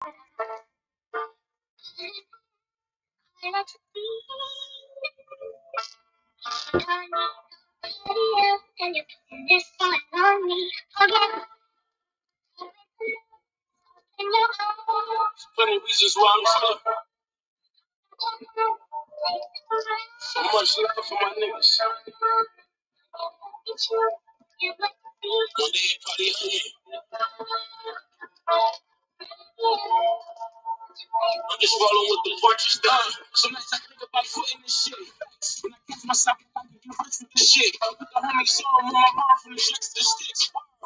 Plenty of reasons why I'm stuck. So much love for my niggas. One day party hungry. I'm just rolling with the punches done. Some nights I think about quitting this shit. When I catch myself, I can get rich with this shit. With the homies on with my mom from the tricks to the sticks.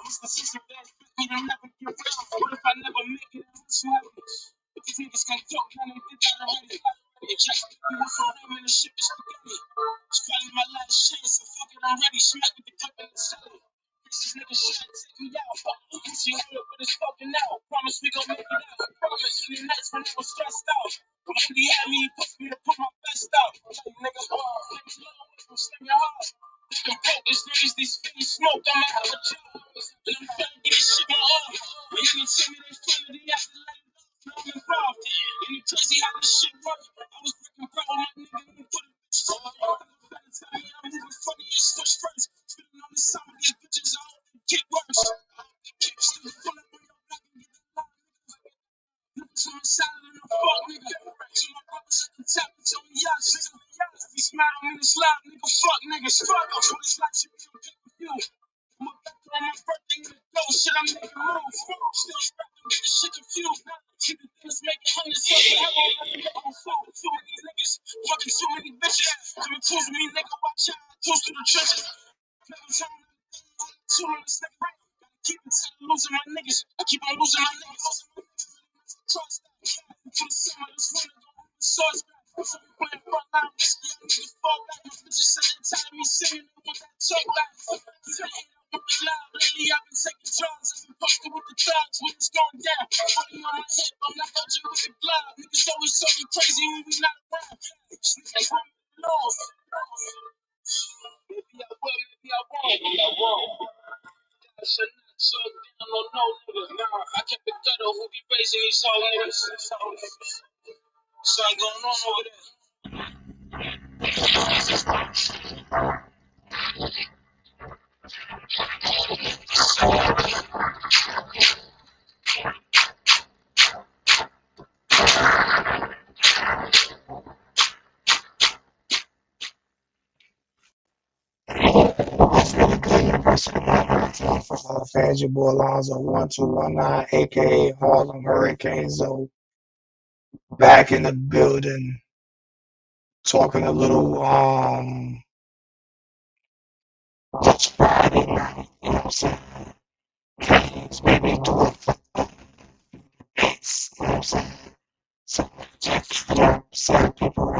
It's the system that expect me to never get rich. What if I never make it? What's happens? If these niggas can't talk, man, they did that already. It just we went from him and the shit is spaghetti. It's probably my last chance, so fuck it, I'm ready. Smack with the cup and the celly. These niggas trying to take me out. She heard it, but it's fucking out. Promise we gon' make it out. Promise any nights when I was stressed out. But when he had me, he pushed me to put my best out. Like, nigga, niggas low away from slinging hard. Them focus niggas, these fiends smoke, I'ma have a job. And I'm trying to get this shit my arm. When you can tell me they funny, they acting like now I'm involved. And it's crazy how this shit works. I was breaking bread with my nigga, and he put it in the store. Tell me I'm moving funny as switch friends. Spitting on the side of these bitches, I hope they get worse. Keep still full up on your block and get the line. Niggas on the side of the fuck, nigga. So my brothers at the top, it's on yachts, nigga. If you smile on me, this loud, nigga, fuck niggas. Fuck off with this life shit, we don't pick with you. I'm a back on my birthday, nigga, go, shit, I'm making moves. Still strapped, get this shit confused. Keep the things making hundreds of I'm full. Too many niggas, fucking too many bitches. Coming tools with me, nigga, watch out. Tools through the trenches. Never time two on this nigga. Keep it tight, losing my niggas. I keep on losing my niggas. Trust that. For the summer, this winter, go on the source back. So we playing front line, risky, young niggas fall back. My bitches said they tired of me singing, they want that talk back. Saying I want the loud, lately I've been taking drugs. I've been posted with the thugs when it's going down. Money on my hip, I'm not budging with the glove. Niggas always talking crazy when we not around. Niggas want me to lose. Maybe I will, maybe I won't. Maybe I won't. I should not talk down on no nigga. Nah, I kept it ghetto who be raising these whole niggas. Something going on over there. Fans, your boy Alonzo 1219, aka Harlem Hurricane Zoe, back in the building, talking a little just Friday night, you know what I'm saying? Games, maybe do it for dates, you know what I'm saying? So just some people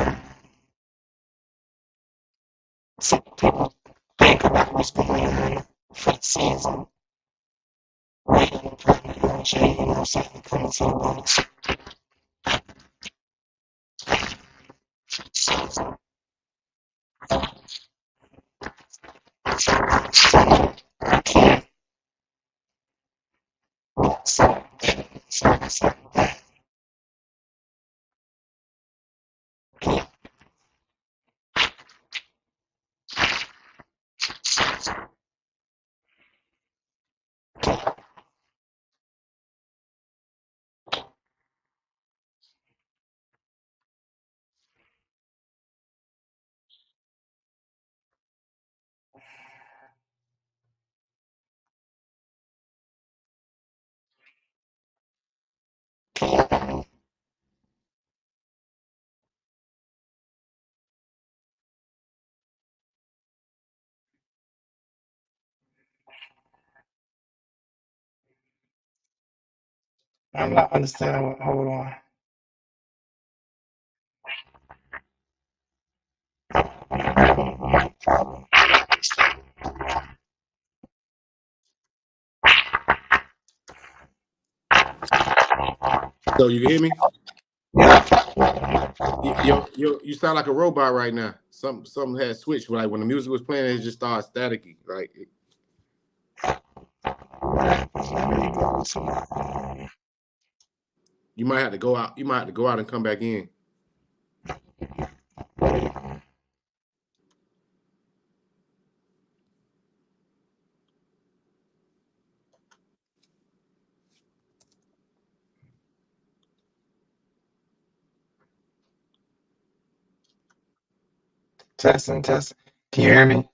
think about what's going on for the season. Waiting for the energy, you know what I'm saying? Coming to the bonus season. I can't so that I'm not understanding what, hold on. So you can hear me? You sound like a robot right now. Something had switched. Like when the music was playing, it just started staticky. Like Let me go to my You might have to go out. You might have to go out and come back in. Testing, testing. Can you hear me?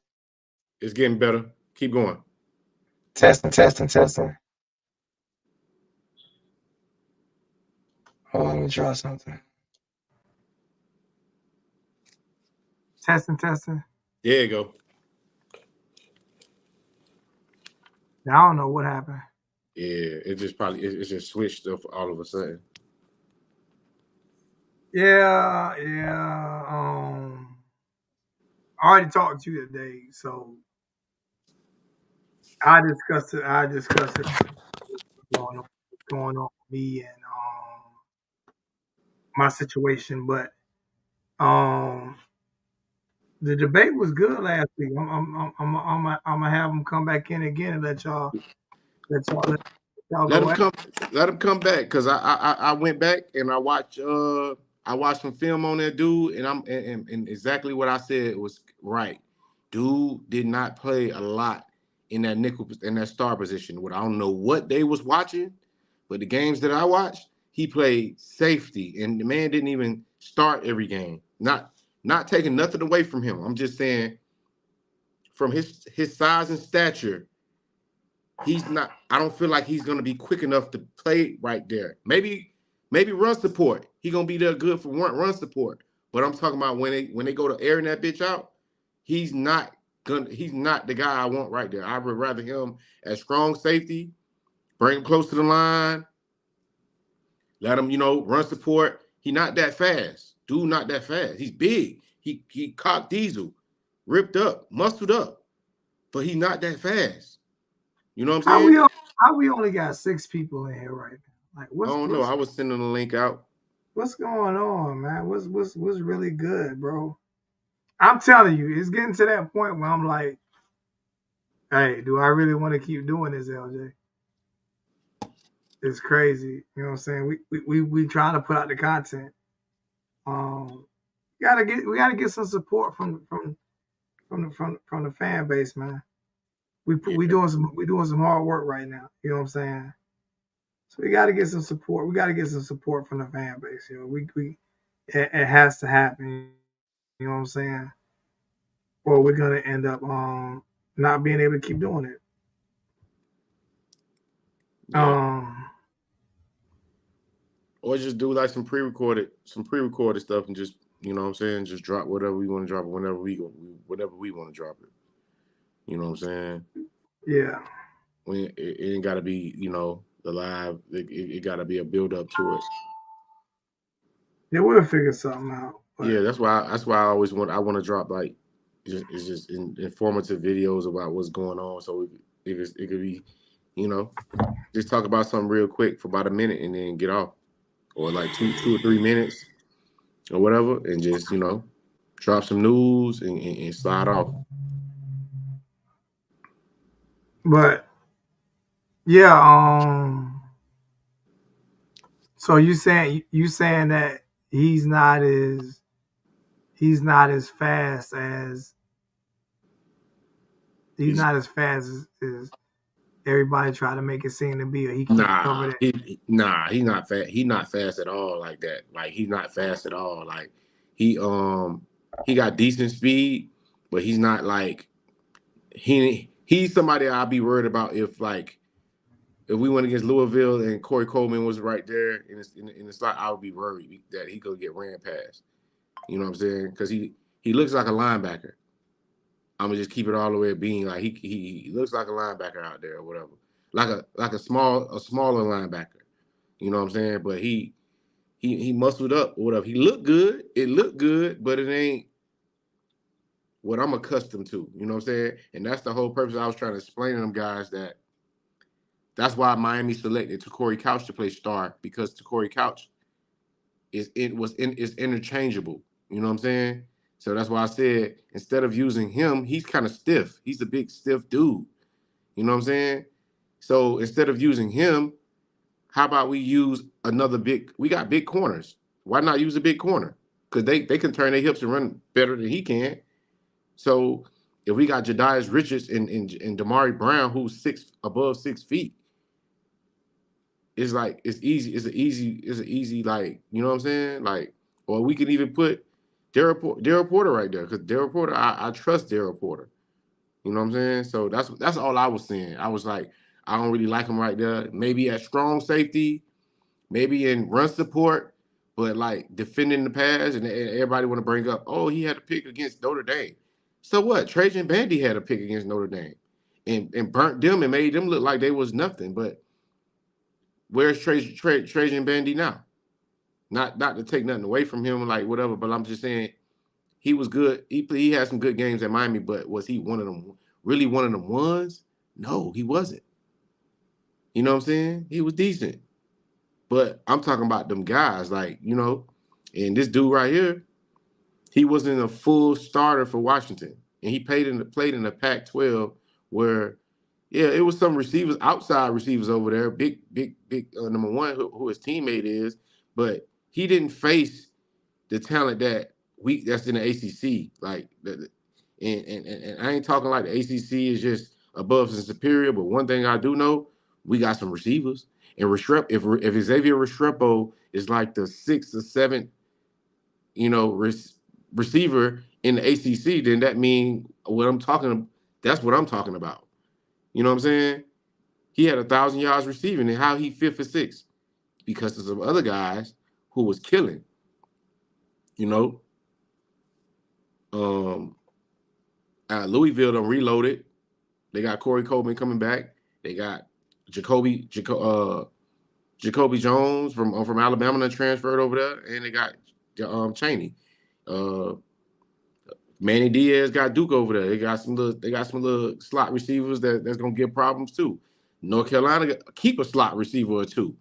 It's getting better. Keep going. Testing, testing, testing. Hold on, let me try something. Testing, testing. There you go. I don't know what happened. Yeah, it just probably it just switched up all of a sudden. Yeah. I already talked to you today, so I discussed it. What's going on with me and my situation. But um, the debate was good last week. I'm gonna have them come back in again and let y'all Let go him at. come. Let him come back because I went back and I watched some film on that dude and and exactly what I said was right. Dude did not play a lot in that nickel in that star position. What I don't know what they was watching, but the games that I watched, he played safety and the man didn't even start every game. Not taking nothing away from him. I'm just saying from his size and stature, he's not. I don't feel like he's gonna be quick enough to play right there. Maybe run support. He gonna be there good for run support. But I'm talking about when they go to airing that bitch out, he's not he's not the guy I want right there. I would rather him as strong safety, bring him close to the line, let him run support. He not that fast. Dude, not that fast. He's big. He cocked diesel, ripped up, muscled up, but he's not that fast. You know what I'm How saying? we only got 6 people in here right now? Like I don't know. I was sending the link out. what's going on, man? What's really good, bro? I'm telling you, it's getting to that point where I'm like, hey, do I really want to keep doing this, LJ? It's crazy. You know what I'm saying? We trying to put out the content. Um, we gotta get some support from the fan base, man. We doing some hard work right now. You know what I'm saying? So we got to get some support. We got to get some support from the fan base. You know, it has to happen. You know what I'm saying? Or we're gonna end up not being able to keep doing it. Yeah. Or just do like some pre-recorded stuff and just what I'm saying, just drop whatever we want to drop it whenever whatever we want to drop it. You know what I'm saying? Yeah. When it ain't got to be the live. It got to be a build up to it. Yeah, we'll figure something out. But yeah, that's why I always want to drop like it's just informative videos about what's going on. So it could be just talk about something real quick for about a minute and then get off, or like 2 or 3 minutes or whatever, and just drop some news and slide off. But yeah, so you saying that he's not as fast as He's not as fast as everybody try to make it seem to be, or he can't cover that. he's not fast. He's not fast at all like that. Like he's not fast at all. Like he got decent speed, but he's not like he's somebody I'll be worried about if we went against Louisville and Corey Coleman was right there in the slot, I would be worried that he could get ran past. You know what I'm saying? Because he looks like a linebacker. I'm gonna just keep it all the way at being like he looks like a linebacker out there or whatever, like a smaller linebacker. You know what I'm saying? But he muscled up or whatever. He looked good. It looked good, but it ain't what I'm accustomed to. You know what I'm saying? And that's the whole purpose I was trying to explain to them guys that's why Miami selected Corey Couch to play star, because Corey Couch is interchangeable. You know what I'm saying? So that's why I said instead of using him, he's kind of stiff. He's a big stiff dude. You know what I'm saying? So instead of using him, How about we use another big? We got big corners. Why not use a big corner? Because they can turn their hips and run better than he can. So if we got Jadias Richards and Damari Brown, who's above 6 feet, it's like it's easy. It's an easy like, you know what I'm saying? Like, or we can even put Daryl Porter right there, because Daryl Porter, I trust Daryl Porter. You know what I'm saying? So that's all I was saying. I was like, I don't really like him right there. Maybe at strong safety, maybe in run support, but like defending the pass, and everybody want to bring up, oh, he had a pick against Notre Dame. So what? Trajan Bandy had a pick against Notre Dame, and burnt them and made them look like they was nothing. But where's Trajan Bandy now? Not to take nothing away from him, like whatever, but I'm just saying he was good. He had some good games at Miami, but was he one of them, really one of them ones? No, he wasn't. You know what I'm saying? He was decent. But I'm talking about them guys, like, you know, and this dude right here, he wasn't a full starter for Washington. And he played in the Pac-12 where, yeah, it was some receivers, outside receivers over there, big number one, who his teammate is, but he didn't face the talent that's in the ACC. Like, and I ain't talking like the ACC is just above and superior, but one thing I do know, we got some receivers. And if Xavier Restrepo is like the 6th or 7th, you know, receiver in the ACC, then that means that's what I'm talking about. You know what I'm saying? He had 1,000 yards receiving, and how he 5th or 6th? Because of some other guys who was killing. You know, Louisville done reloaded. They got Corey Coleman coming back. They got Jacoby Jones from Alabama that transferred over there, and they got Chaney. Manny Diaz got Duke over there. They got some little slot receivers that's gonna give problems too. North Carolina keep a slot receiver or two.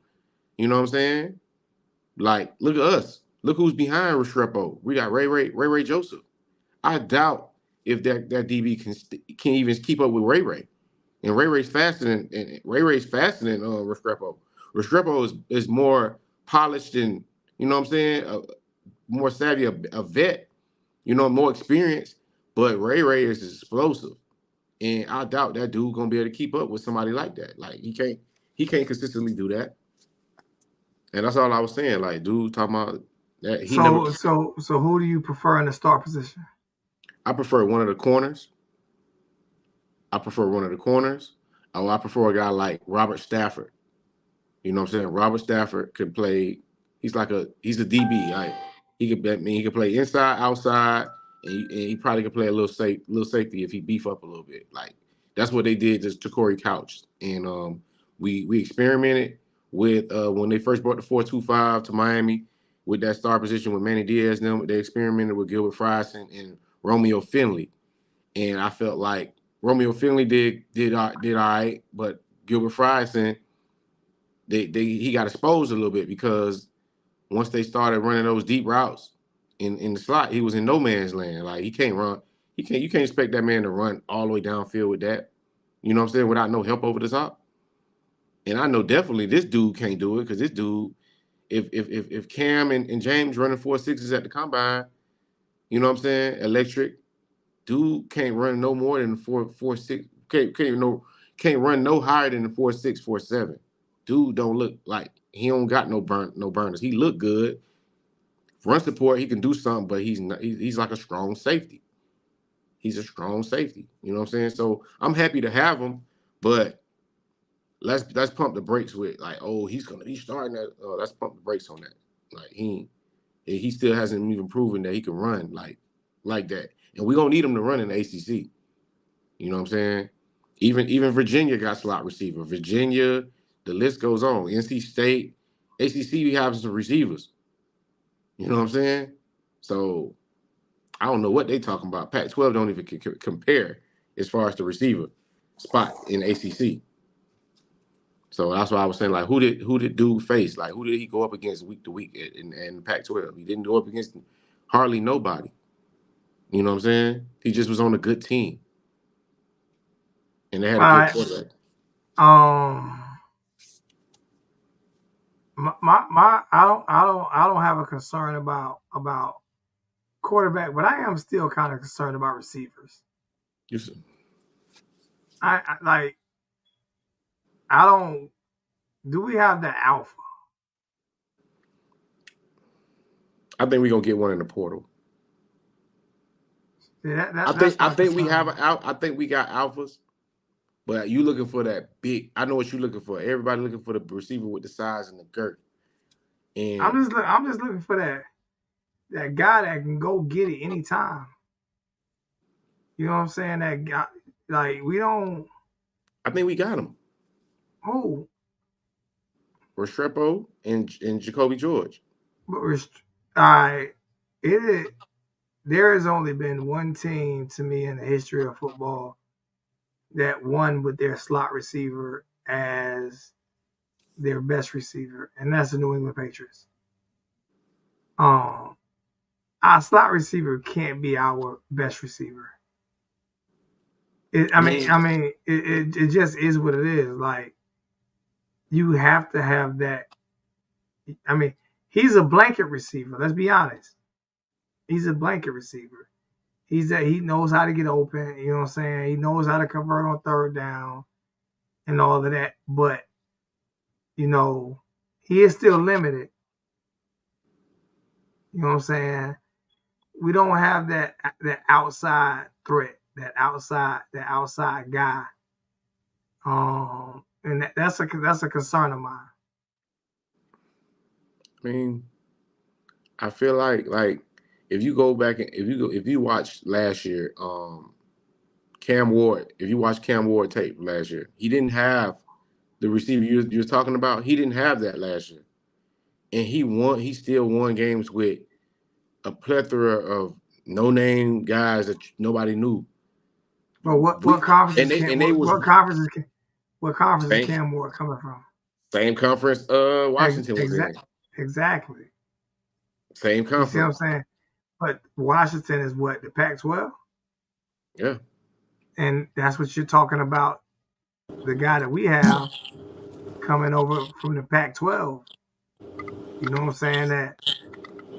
You know what I'm saying? Like, look at us. Look who's behind Restrepo. We got Ray Joseph. I doubt if that DB can even keep up with Ray. And Ray's faster than Restrepo. Restrepo is more polished and, you know what I'm saying, more savvy, a vet, you know, more experienced. But Ray is explosive, and I doubt that dude gonna be able to keep up with somebody like that. Like, he can't consistently do that. And that's all I was saying. Like, dude talking about that So who do you prefer in the start position? I prefer one of the corners. Oh, I prefer a guy like Robert Stafford. You know what I'm saying? Robert Stafford could play. He's a DB. Like, he could play inside, outside, and he probably could play a little safety if he beef up a little bit. Like, that's what they did to Corey Couch. And we experimented with when they first brought the 4-2-5 to Miami with that star position with Manny Diaz. They experimented with Gilbert Fryson and Romeo Finley, and I felt like Romeo Finley did all right, but Gilbert Fryson, he got exposed a little bit, because once they started running those deep routes in the slot, he was in no man's land. Like, he can't run. You can't expect that man to run all the way downfield with that. You know what I'm saying? Without no help over the top. And I know definitely this dude can't do it, because this dude, if Cam and James running 4.6s at the combine, you know what I'm saying? Electric. Dude can't run no more than 4.6. Can't run no higher than the 4.6, 4.7. Dude don't look like he don't got no burners. He look good. Run support, he can do something, but he's like a strong safety. He's a strong safety. You know what I'm saying? So I'm happy to have him, but let's pump the brakes with, like, oh, he's gonna be starting that. Let's pump the brakes on that. Like, he still hasn't even proven that he can run like that. And we're gonna need him to run in the ACC. You know what I'm saying? Even Virginia got slot receiver. Virginia, the list goes on. NC State, ACC, we have some receivers. You know what I'm saying? So I don't know what they talking about. Pac-12 don't even compare as far as the receiver spot in ACC. So that's why I was saying, like, who did dude face? Like, who did he go up against week to week in Pac-12? He didn't go up against hardly nobody. You know what I'm saying? He just was on a good team. And they had a good quarterback. I don't have a concern about quarterback, but I am still kind of concerned about receivers. You see, I like I don't. Do we have the alpha? I think we're gonna get one in the portal. See, I that's my think we have concern. an out. I think we got alphas, but you looking for that big. I know what you're looking for. Everybody looking for the receiver with the size and the girth. And I'm just looking for that guy that can go get it anytime. You know what I'm saying? That guy, like we don't. I think we got him. Oh, Restrepo and Jacoby George. but I it there has only been one team to me in the history of football that won with their slot receiver as their best receiver, and that's the New England Patriots. Um, our slot receiver can't be our best receiver. I mean, It just is what it is. Like you have to have that. I mean, he's a blanket receiver. Let's be honest. He's a blanket receiver. He knows how to get open. You know what I'm saying? He knows how to convert on third down and all of that. But you know, he is still limited. You know what I'm saying? We don't have that outside threat, that outside guy. And that's a concern of mine. I mean, I feel like if you go back and if you watch last year, Cam Ward, if you watch Cam Ward tape last year, he didn't have the receiver you're talking about. He didn't have that last year, and he won. He still won games with a plethora of no name guys that nobody knew. But We and they was what conference is same Cam Ward coming from? same conference. Washington was in Exactly. same You see what I'm conference. saying? But Washington is what, the Pac-12, Yeah, and that's what you're talking about. The guy that we have coming over from the Pac-12. You know what I'm saying?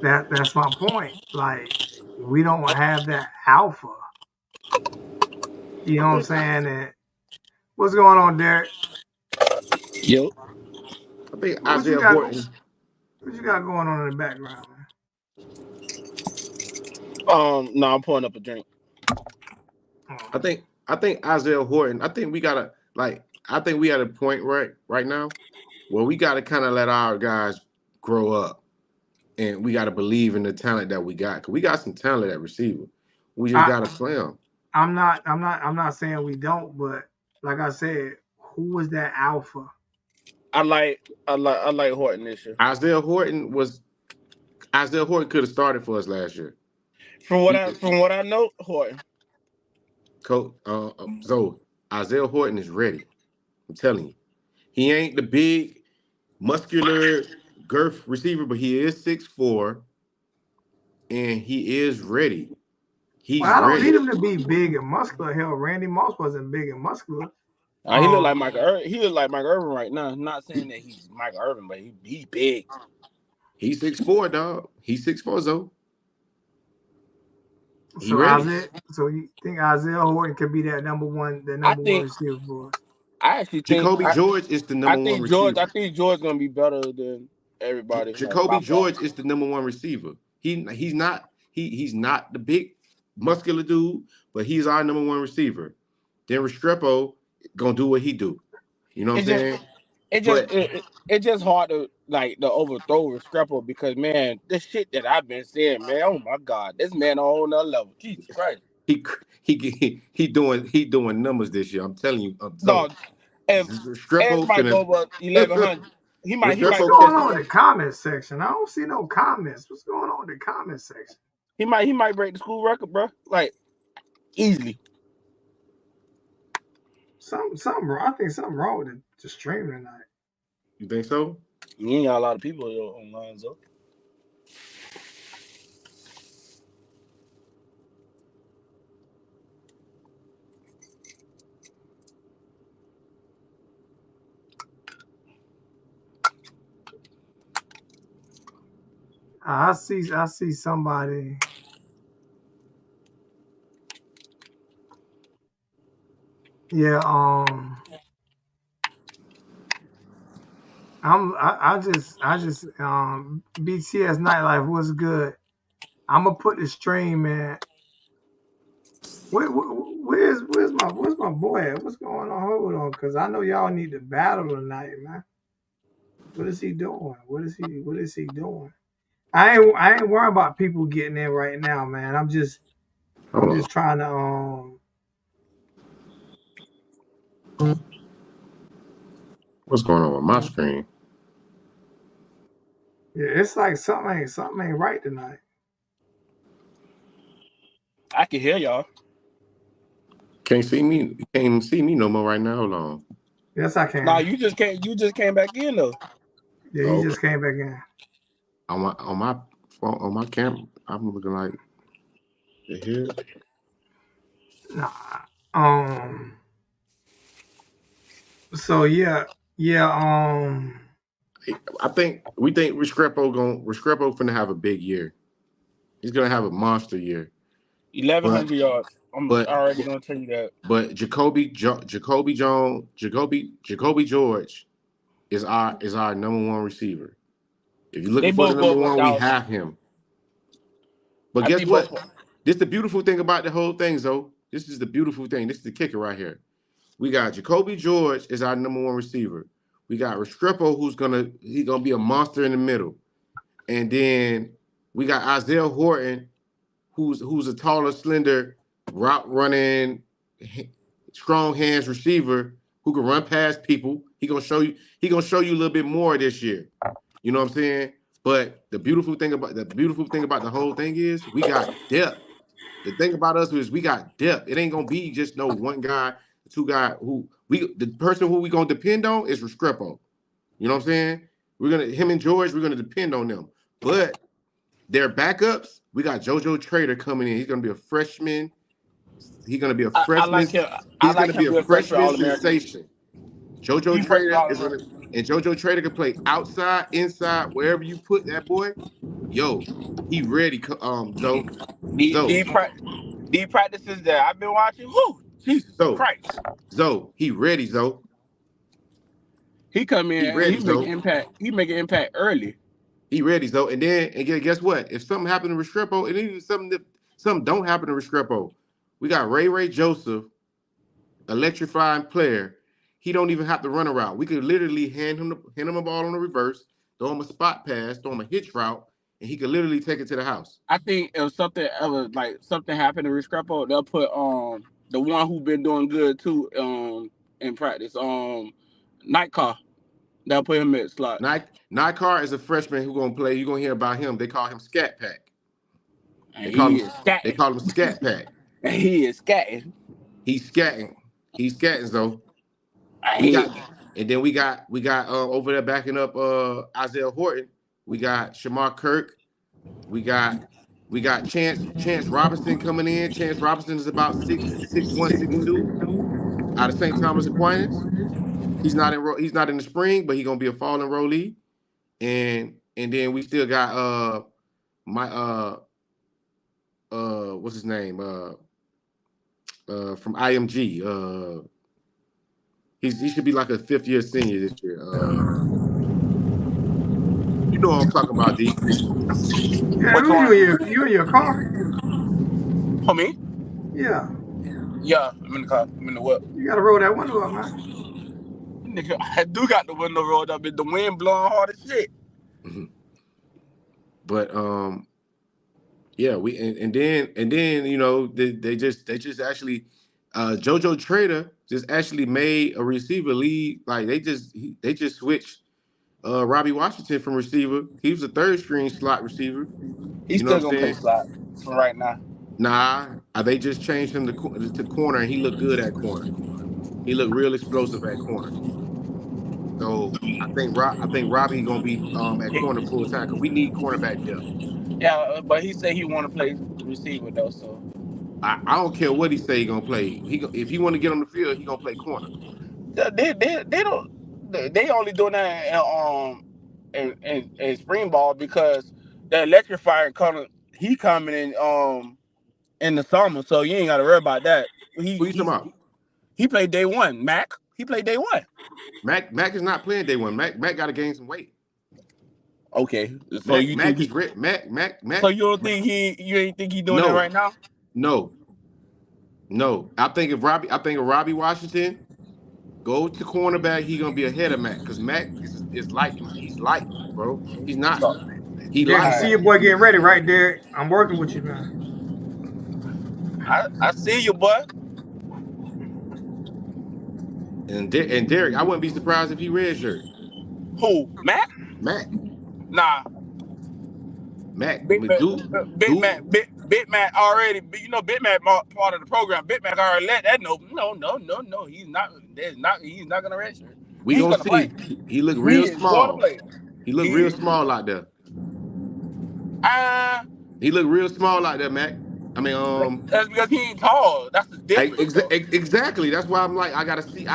That's my point. Like we don't have that alpha. You know what I'm saying? And what's going on, Derek? Yo. I think What you Isaiah got? Horton. What you got going on in the background, man? No, I'm pouring up a drink. Oh. I think Isaiah Horton. I think we gotta like. I think we at a point right now where we gotta kind of let our guys grow up, and we gotta believe in the talent that we got. Cause we got some talent at receiver. We just I, gotta play them. I'm not saying we don't, but like I said, who was that alpha? I like Horton this year. Isaiah Horton could have started for us last year. He, From what I know, Horton. so Isaiah Horton is ready. I'm telling you, he ain't the big muscular girth receiver, but he is 6'4", and he is ready. Well, He's I don't ready. need him to be big and muscular. Hell, Randy Moss wasn't big and muscular. He look like Um, Michael. He look like Michael Irvin right now. I'm not saying that he's Michael Irvin, but he's big. He's 6'4", dog. He's 6'4", so he so ready. you think Isaiah Horton could be that I number one think. receiver for us? I actually think. Jacoby George is the I number one think George. receiver. I think George gonna be better than everybody. Like by Jacoby far. George is the number one receiver. He's not the big muscular dude, but he's our number one receiver. Then Restrepo gonna do what he do. You know what It I'm just. saying? It just. But It's just hard to overthrow Restrepo because man, this shit that I've been saying, man. Oh my God, this man on a whole nother level. Jesus Christ. he he doing numbers this year. I'm telling you. So Dog, if Ed Restrepo might go finna over 1100, he What's might Restrepo go going catch. on in the comment section? I don't see no comments. What's going on in the comment section? he might break the school record, bro. Like easily. Something wrong. I think something wrong with the stream tonight. You think so? You ain't got a lot of people online, so. I see somebody. Yeah, BTS Nightlife was good. I'm gonna put the stream in. Where's my boy at? What's going on? Hold on, cause I know y'all need to battle tonight, man. What is he doing? What is he doing? I ain't worried about people getting in right now, man. I'm Hold on. just trying to What's going on with my screen? yeah, it's like something ain't right tonight. I can hear y'all. Can't see me. You can't even see me no more right now. Hold on. Yes, I Nah, can. you just can't. You just came back in though. Yeah, he Oh, just came back in. on my phone, on my camera, I'm looking like the hell. Nah. So yeah. We think Restrepo finna have a big year. He's gonna have a monster year. But 1,100 yards. I'm but already gonna tell you that. but Jacoby George is our number one receiver. If you're They looking for the both number go one, we 1,000. have him. But I guess think both. what? This is the beautiful thing about the whole thing, Zoe. This is the beautiful thing. This is the kicker right here. We got Jacoby George is our number one receiver. We got Restrepo, he's gonna be a monster in the middle. And then we got Isaiah Horton, who's a taller, slender, route running, strong hands receiver who can run past people. He gonna show you a little bit more this year. You know what I'm saying? But the beautiful thing about the whole thing is we got depth. The thing about us is we got depth. It ain't gonna be just no one guy, two guy the person who we gonna depend on is Restrepo. You know what I'm saying? Him and George, we're gonna depend on them. But their backups, we got JoJo Trader coming in. He's gonna be a freshman. He's gonna be a I freshman. like him. I He's like gonna be him a being freshman freshman All American. sensation. JoJo He freshman Trader All is gonna American. and JoJo Trader can play outside, inside, wherever you put that boy. Yo, he ready. Zoe, The Zoe, the practices that I've been watching. Whoo, Jesus Zoe, Christ. He ready. Zoe, He come he in and he ready. make an Zoe, impact. He make an impact early. he ready. Zoe, and guess what? If something happened to Restrepo, and even something don't happen to Restrepo, we got Ray Joseph, electrifying player. He don't even have to run a route. We could literally hand him a ball on the reverse, throw him a spot pass, throw him a hitch route, and he could literally take it to the house. I think if something ever like something happened to Restrepo, they'll put the one who been doing good too in practice Night Car. They'll put him at slot. Nykar is a freshman who gonna play. You're gonna hear about him. They call him Scat Pack. And They call him he is they scatting. call him Scat Pack. And he is scatting. He's scatting. He's scatting though. And We he got and then we got over there backing up Isaiah Horton. We got Shamar Kirk. We got Chance Robinson coming in. Chance Robinson is about 6'1", 6'2", out of St. Thomas Aquinas. He's not in the spring, but he's gonna be a fall enrollee. And then we still got my what's his name? From IMG. He should be like a 5th-year senior this year. You know what I'm talking about, D. Yeah, which one? you in your car? For me? Yeah. Yeah, I'm in the car. I'm in the whip. You gotta roll that window up, man. Nigga, I do got the window rolled up and the wind blowing hard as shit. But yeah, and then you know they just actually JoJo Trader just actually made a receiver lead. Like they just switched Robbie Washington from receiver. He was a third string slot receiver. He's You know still what I'm gonna play saying? slot for right now. Nah, they just changed him to corner, and he looked good at corner. He looked real explosive at corner. So I think Robbie gonna be at corner full time because we need cornerback depth. Yeah, but he said he want to play receiver though. So I don't care what he say he gonna play. If he want to get on the field, he gonna play corner. they don't they only doing that in spring ball because that electrifying coming in the summer, so you ain't got to worry about that. Who you talking about? He played day one. Mac, he played day one. Mac is not playing day one. Mac got to gain some weight. Okay, so you Mac think is Mac. So you don't think you ain't think he doing that right now? No. I think if Robbie Washington goes to cornerback, he gonna be ahead of Mac because Mac is light. He's light, bro. He's not. He Derek, light. you see your boy getting ready, right, Derek? I'm working with you, man. I see you, boy. And Derek, I wouldn't be surprised if he redshirt. Who? Mac? Nah. Mac. Big Mac already. You know, Big Mac part of the program. Big Mac already let that know. No. He's not gonna redshirt. We He's gonna gonna see. play. He look real small. He look real is. small out there. He look real small out there, Mac. I mean, that's because he ain't tall. That's the difference. Exactly. That's why I'm like, I gotta see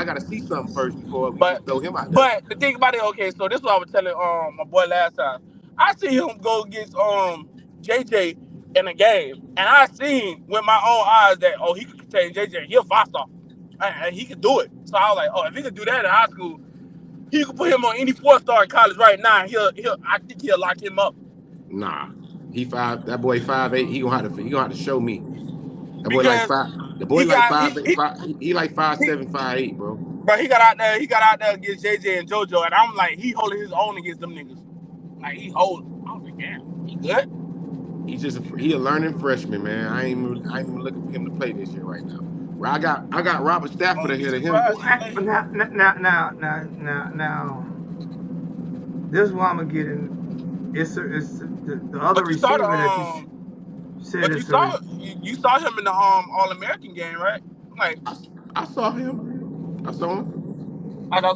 something first before we just throw him out there. But the thing about it, okay, so this is what I was telling my boy last time. I see him go against JJ in a game, and I seen with my own eyes that he could contain JJ. He'll 5-star, and he could do it. So I was like, if he could do that in high school, he could put him on any 4-star in college right now. I think he'll lock him up. Nah, that boy 5'8". He gonna have to show me. That boy like 5. The boy like 5'8". He like 5'7", 5'8", bro. But he got out there against JJ and JoJo, and I'm like, he holding his own against them niggas. Like I was like, damn, he good. He a learning freshman, man. I ain't even looking for him to play this year right now. I got Robert Stafford ahead of him. Now, this is what I'm gonna get in. It's the other receiver that you said. But you saw him in the All-American game, right? Like I saw him. That's what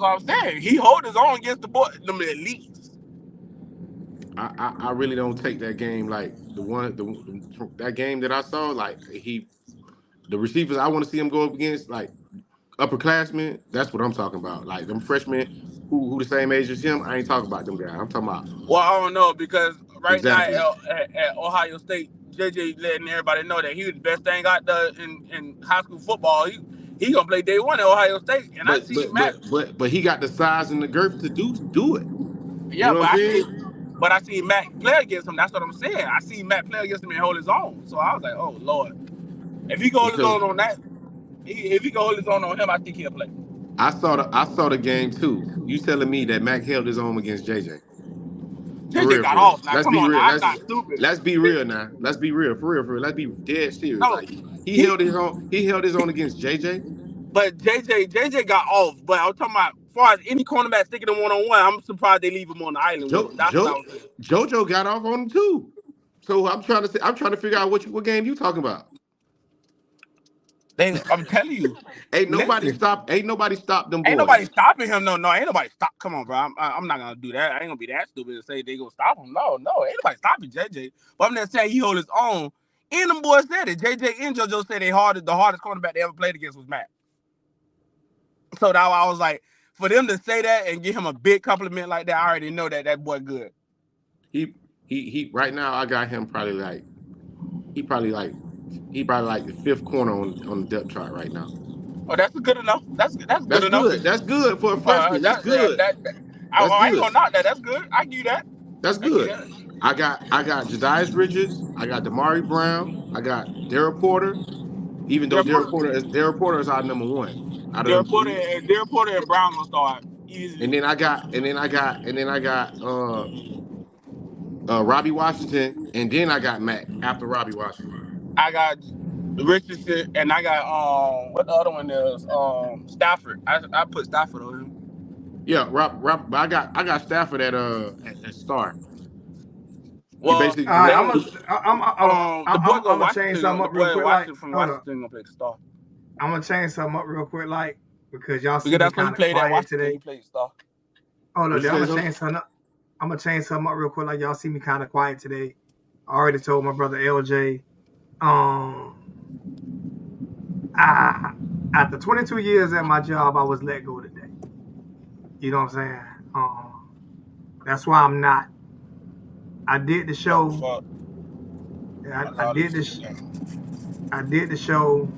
I'm saying. He hold his own against them elites. I really don't take that game like that game that I saw. Like the receivers I want to see him go up against, like upperclassmen. That's what I'm talking about. Like them freshmen who the same age as him. I ain't talking about them guys. I'm talking about. Well, I don't know because now at Ohio State, JJ letting everybody know that he was the best thing out there in high school football. He gonna play day one at Ohio State, and I see Matt. But he got the size and the girth to do it. Yeah, but I see Matt play against him. That's what I'm saying. I see Matt play against him and hold his own. So I was like, oh Lord, if he go hold his own on that, if he go hold his own on him, I think he'll play. I saw the game too. You telling me that Mac held his own against JJ? JJ got off. Now, come on, I'm not stupid. Let's be real now. Let's be real, for real. Let's be dead serious. No, like, he held his own. He held his own against JJ. But JJ got off. But I'm talking about as far as any cornerback sticking him one-on-one, I'm surprised they leave him on the island. JoJo got off on him too. So I'm trying to figure out what game you talking about. I'm telling you, ain't nobody stopped them boys. Ain't nobody stopping him. No, ain't nobody stop. Come on, bro. I'm not gonna do that. I ain't gonna be that stupid and say they gonna stop him. No, ain't nobody stopping JJ. But I'm just saying he hold his own. And them boys said it. JJ and JoJo said the hardest cornerback they ever played against was Matt. So now I was like, for them to say that and give him a big compliment like that, I already know that boy good. He right now I got him probably like the fifth corner on the depth chart right now. Oh, that's good enough. That's good enough. That's good for a freshman. That's good. I ain't gonna knock that. That's good. I give you that. That's good. I got Jadias Richards. I got Damari Brown. I got Derek Porter. Even though Derek Porter is our number one. Derek Porter and Brown gonna start easy. And then I got Robbie Washington, and then I got Mac after Robbie Washington. I got Richardson, and I got what the other one is? Stafford. I put Stafford on him. Yeah, Rob. I got Stafford at star. Well, I'm gonna change something up real quick. Like, from Washington gonna play the star. I'm gonna change something up real quick, like because y'all see that's me kind of quiet today. He played star. Oh no, I'm gonna change something up. I'm gonna change something up real quick. Like y'all see me kind of quiet today. I already told my brother LJ. After 22 years at my job, I was let go today. You know what I'm saying? That's why I'm not I did the What show. the fuck? I did the show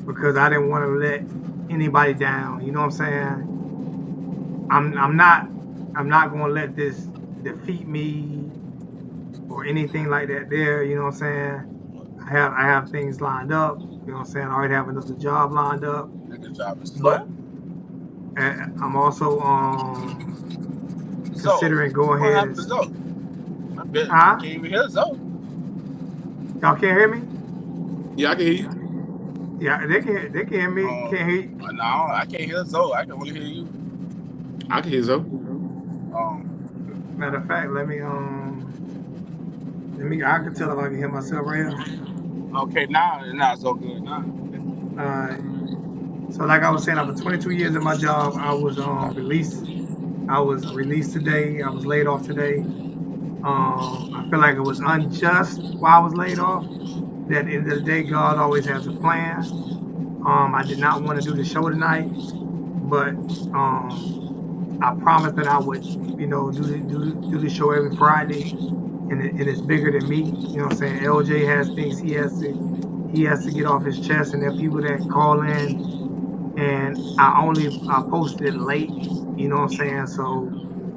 because I didn't want to let anybody down. You know what I'm saying? I'm not gonna let this defeat me or anything like that there, you know what I'm saying? I have things lined up, you know what I'm saying? I already have another job lined up. Nigga job is But slow. I'm also So, considering go what ahead happened and to Zoe? I bet I huh? can't even hear Zoe. Y'all can't hear me? Yeah, I can hear you. Yeah, they can hear me. Can't hear you. No, I can't hear Zoe. I can only hear you. I can hear Zoe. Matter of fact, let me I can tell if I can hear myself right here. Okay, now it's not so good now. So like I was saying, after 22 years in my job, I was released. I was released today. I was laid off today. I feel like it was unjust why I was laid off. That at the end of the day, God always has a plan. I did not want to do the show tonight, but I promised that I would, do the show every Friday, and it's bigger than me. You know what I'm saying? LJ has things he has to get off his chest, and there are people that call in, and I posted it late. You know what I'm saying? So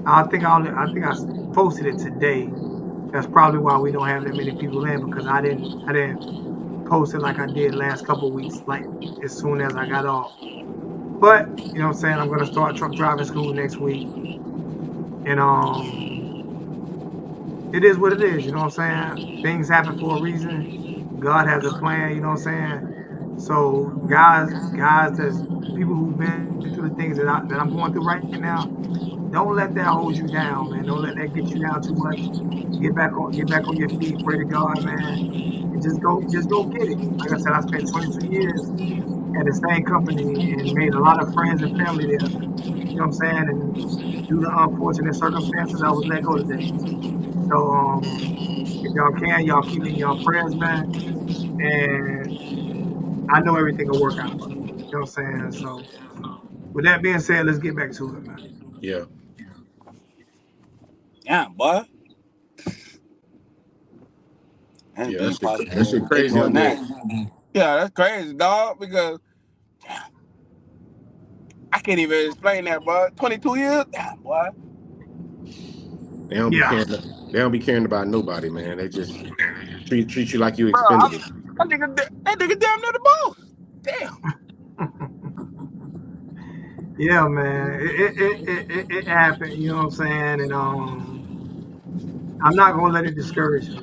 I think I posted it today. That's probably why we don't have that many people in because I didn't post it like I did last couple of weeks, like as soon as I got off. But you know what I'm saying? I'm gonna start truck driving school next week, and it is what it is. You know what I'm saying? Things happen for a reason. God has a plan. You know what I'm saying? So guys, there's people who've been through the things that I'm going through right now. Don't let that hold you down, man. Don't let that get you down too much. Get back on your feet. Pray to God, man, and just go get it. Like I said, I spent 22 years at the same company and made a lot of friends and family there. You know what I'm saying? And due to unfortunate circumstances, I was let go today. So if y'all can, y'all keep me in y'all prayers, man. And I know everything will work out for me. You know what I'm saying? So with that being said, let's get back to it, man. Yeah. Yeah, boy. And Yeah, be that positive. shit Take crazy more than out there. that. Yeah, that's crazy, dog. Because I can't even explain that, bro. 22 years? Damn, boy. They don't be Yeah. caring. They don't be caring about nobody, man. They just treat you like you Bro, expendable. that nigga damn near the boss. Damn. Yeah, man. It happened, you know what I'm saying? And I'm not gonna let it discourage me.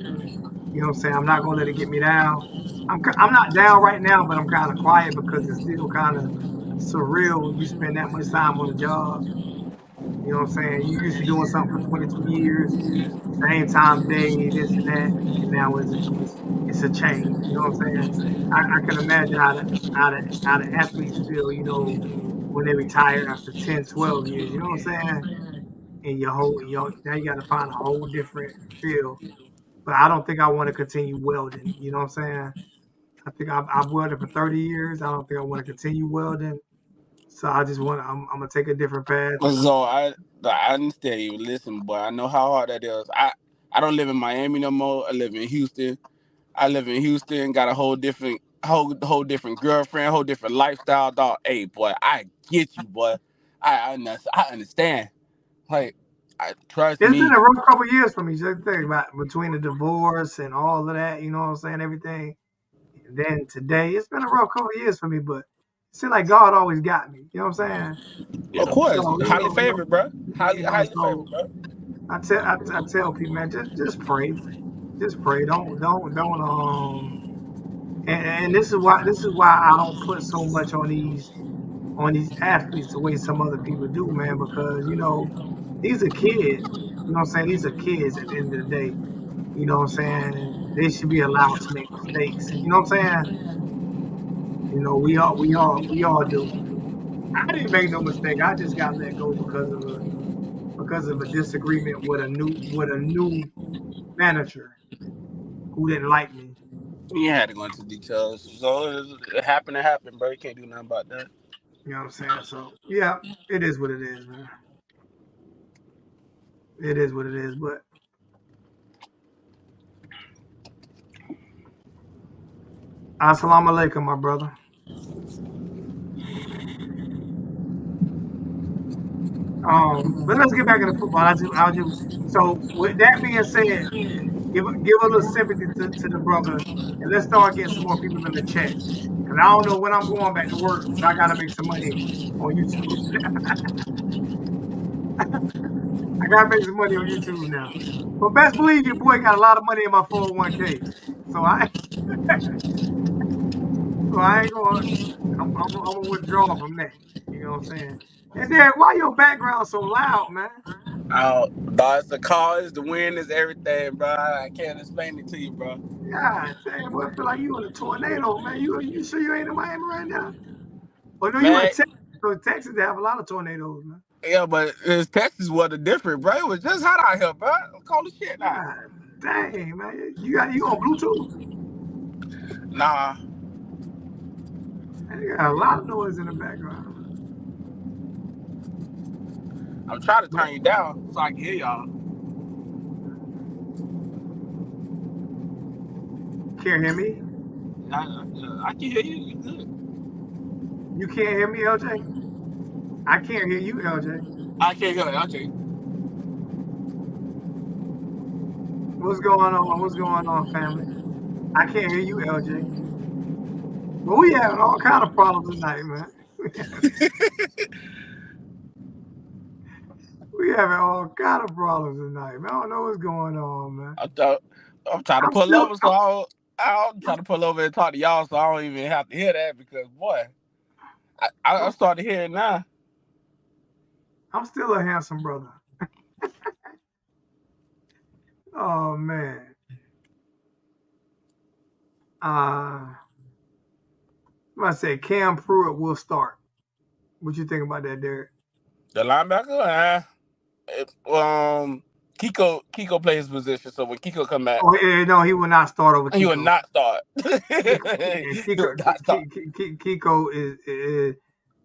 You know what I'm saying? I'm not gonna let it get me down. I'm not down right now, but I'm kind of quiet because it's still kind of surreal when you spend that much time on a job. You know what I'm saying? You used to doing something for 22 years, same time, day, this and that, and now it's a change. You know what I'm saying? I can imagine how the athletes feel. When they retire after 10, 12 years. You know what I'm saying? And now you got to find a whole different field. But I don't think I want to continue welding. You know what I'm saying? I think I've welded for 30 years. I don't think I want to continue welding. So I'm gonna take a different path. So I understand you. Listen, boy, I know how hard that is. I don't live in Miami no more. I live in Houston. I live in Houston, got a whole different girlfriend, whole different lifestyle, dog. Hey, boy, I get you, boy. I understand. Like, trust It's been me. a rough couple of years for me. Just think about between the divorce and all of that. You know what I'm saying? Everything. And then today, it's been a rough couple of years for me, but it seems like God always got me. You know what I'm saying? Of Yeah. course, So highly favored, bro. Highly so favored, bro. I tell people, man, just pray, just pray. Don't and this is why I don't put so much on these athletes the way some other people do, man, because these are kids. You know what I'm saying? These are kids at the end of the day. You know what I'm saying? And they should be allowed to make mistakes. And you know what I'm saying? We all do. I didn't make no mistake. I just got let go because of a disagreement with a new manager who didn't like me. You had to go into details. So it happened to happen, bro. You can't do nothing about that. You know what I'm saying? So yeah, it is what it is, man. It is what it is. But Assalamu alaikum, my brother. But let's get back into football. So with that being said, give a little sympathy to the brother, and let's start getting some more people in the chat. Cause I don't know when I'm going back to work, but I gotta make some money on YouTube. I gotta make some money on YouTube now. But best believe your boy got a lot of money in my 401k. So I ain't gonna I'm gonna withdraw from that. You know what I'm saying? And then why your background so loud, man? Dog, it's the cause, the wind is everything, bro. I can't explain it to you, bro. God damn, boy, I feel like you in a tornado, man. You sure you ain't in Miami right now? Oh no, you in Man, Texas. So Texas, they have a lot of tornadoes, man. yeah, but Texas was different, bro. It was just hot out here, bro. I'm cold as shit now. God dang, man. You on Bluetooth? Nah, Man, you got a lot of noise in the background. I'm trying to But turn you down so I can hear y'all. can't hear me? I can hear you. You good? You can't hear me, LJ? I can't hear you, LJ. I can't hear LJ. What's going on? What's going on, family? I can't hear you, LJ. But we having all kind of problems tonight, man. We having all kind of problems tonight, man. I don't know what's going on, man. I'm trying to I'm pull still over, so I'm trying to pull over and talk to y'all, so I don't even have to hear that because boy, I'm starting to hear it now. I'm still a handsome brother. Oh man. I say Cam Pruitt will start. What you think about that, Derek? The linebacker, Kiko plays his position, so when Kiko come back, Oh yeah, no, he will not start over he will Kiko. not start. He will not start. Kiko is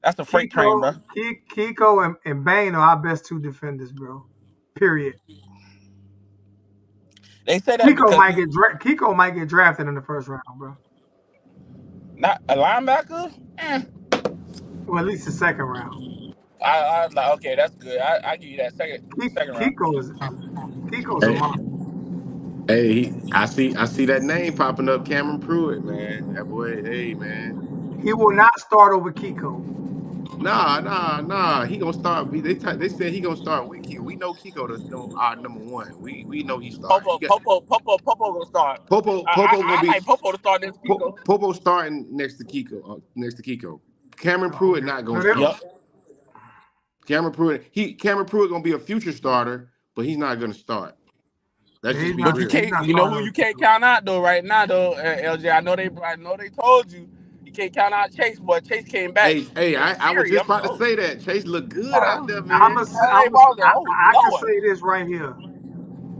That's a freight train, bro. Kiko and Bane are our best two defenders, bro. Period. They say that because Kiko might get drafted in the first round, bro. not a linebacker. Well, at least the second round. I was like, okay, that's good. I give you that second round. Kiko's a Hey, monster. hey, I see that name popping up, Cameron Pruitt, man. That boy, hey, man. He will not start over Kiko. Nah. He gonna start. They said he gonna start with Kiko. We know Kiko our number one. We know he starting. He got Popo gonna start. Popo gonna I be like Popo to start this Kiko. Popo starting next to Kiko. Cameron Oh, Pruitt okay. not No, gonna they, start. Cameron Pruitt gonna be a future starter, but he's not gonna start. Let's just he's be not. But you real. He's can't. not You know starting who over you can't Kiko. count out though right now though, LJ. I know they told you can't count out Chase, but Chase came back Hey, in I was Fury. just I'm about to oh, say that Chase looked good out there, I'm a, man. hey, ball there. Oh I can Lord. say this right here.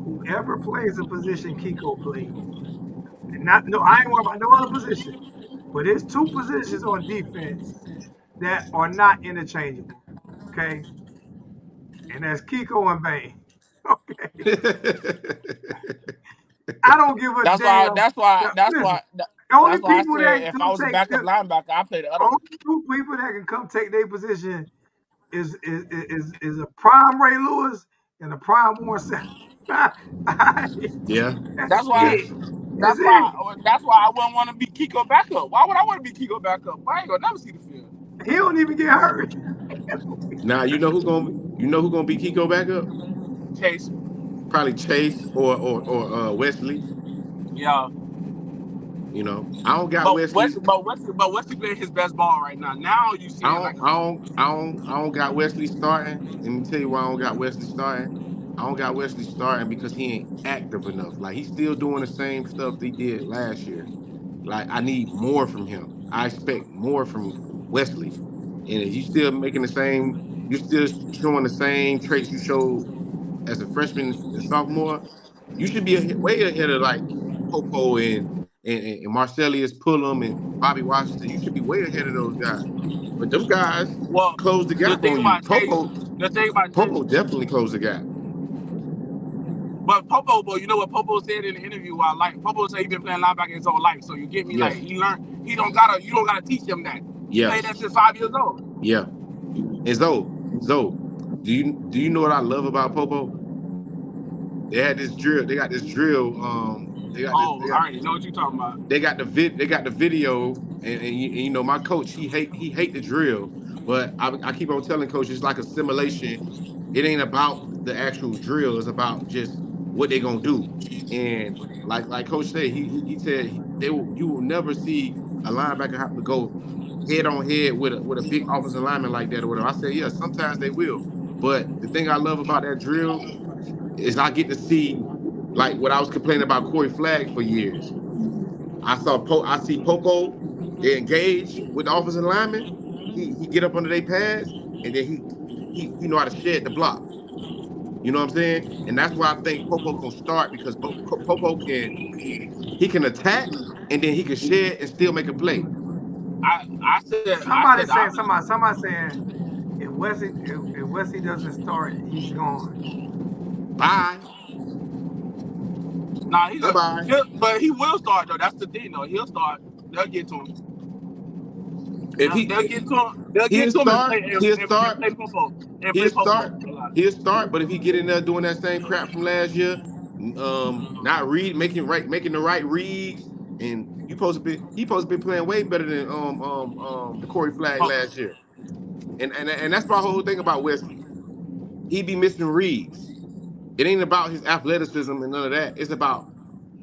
Whoever plays the position Kiko plays, not no, I ain't worried about no other position. But there's two positions on defense that are not interchangeable. Okay, and that's Kiko and Bane. Okay, I don't give a That's why. damn. That's why. Now, That's listen, why. only That's why I people that said can if I come was a take backup linebacker, I play the other only one. two people that can come take their position is a prime Ray Lewis and a prime Warren Sapp. Yeah, That's yeah. why. That's That's it. why. That's why I wouldn't want to be Kiko backup. Why would I want to be Kiko backup? I ain't gonna never see the field. He don't even get hurt. Now you know who gonna be Kiko backup? Chase. Probably Chase or Wesley. Yeah. You know, I don't got Wesley. But Wesley playing his best ball right now. Now you seeing like I don't got Wesley starting. Let me tell you why I don't got Wesley starting. I don't got Wesley starting because he ain't active enough. Like he's still doing the same stuff he did last year. Like I need more from him. I expect more from Wesley. And if you still making the same, you're still showing the same traits you showed as a freshman and sophomore. You should be way ahead of like Popo and Marcellus Pullum and Bobby Washington. You should be way ahead of those guys. But them guys well close the the gap thing on you. about Chase. The thing about Chase. Popo definitely closed the gap. But Popo, boy, you know what Popo said in the interview? Popo said he been playing linebacker his whole life. So you get me? Yeah. Like he learned. You don't gotta teach him that. He Yeah. played that since 5 years old. Yeah. And Zoe, do you know what I love about Popo? They had this drill. They got this drill. I already know what you're talking about. They got the video, and you know my coach. He hate the drill, but I keep on telling coach it's like a simulation. It ain't about the actual drill. It's about just what they gonna do. And like coach said, he said you will never see a linebacker have to go head on head with a big offensive lineman like that or whatever. I said, yeah, sometimes they will. But the thing I love about that drill is I get to see like what I was complaining about Corey Flagg for years. I see Popo, they engage with the offensive lineman. He get up under their pads, and then he know how to shed the block. You know what I'm saying? And that's why I think Popo can start because Popo can attack and then he can shed and still make a play. Somebody saying if Wesley doesn't start, he's gone. Bye. Nah, but he will start though. That's the thing though. He'll start. They'll get to him. They'll get to him. He'll start. But if he get in there doing that same crap from last year, not making the right reads, and he supposed to be playing way better than the Corey Flagg last year. And that's my whole thing about Wesley. He be missing reads. It ain't about his athleticism and none of that. It's about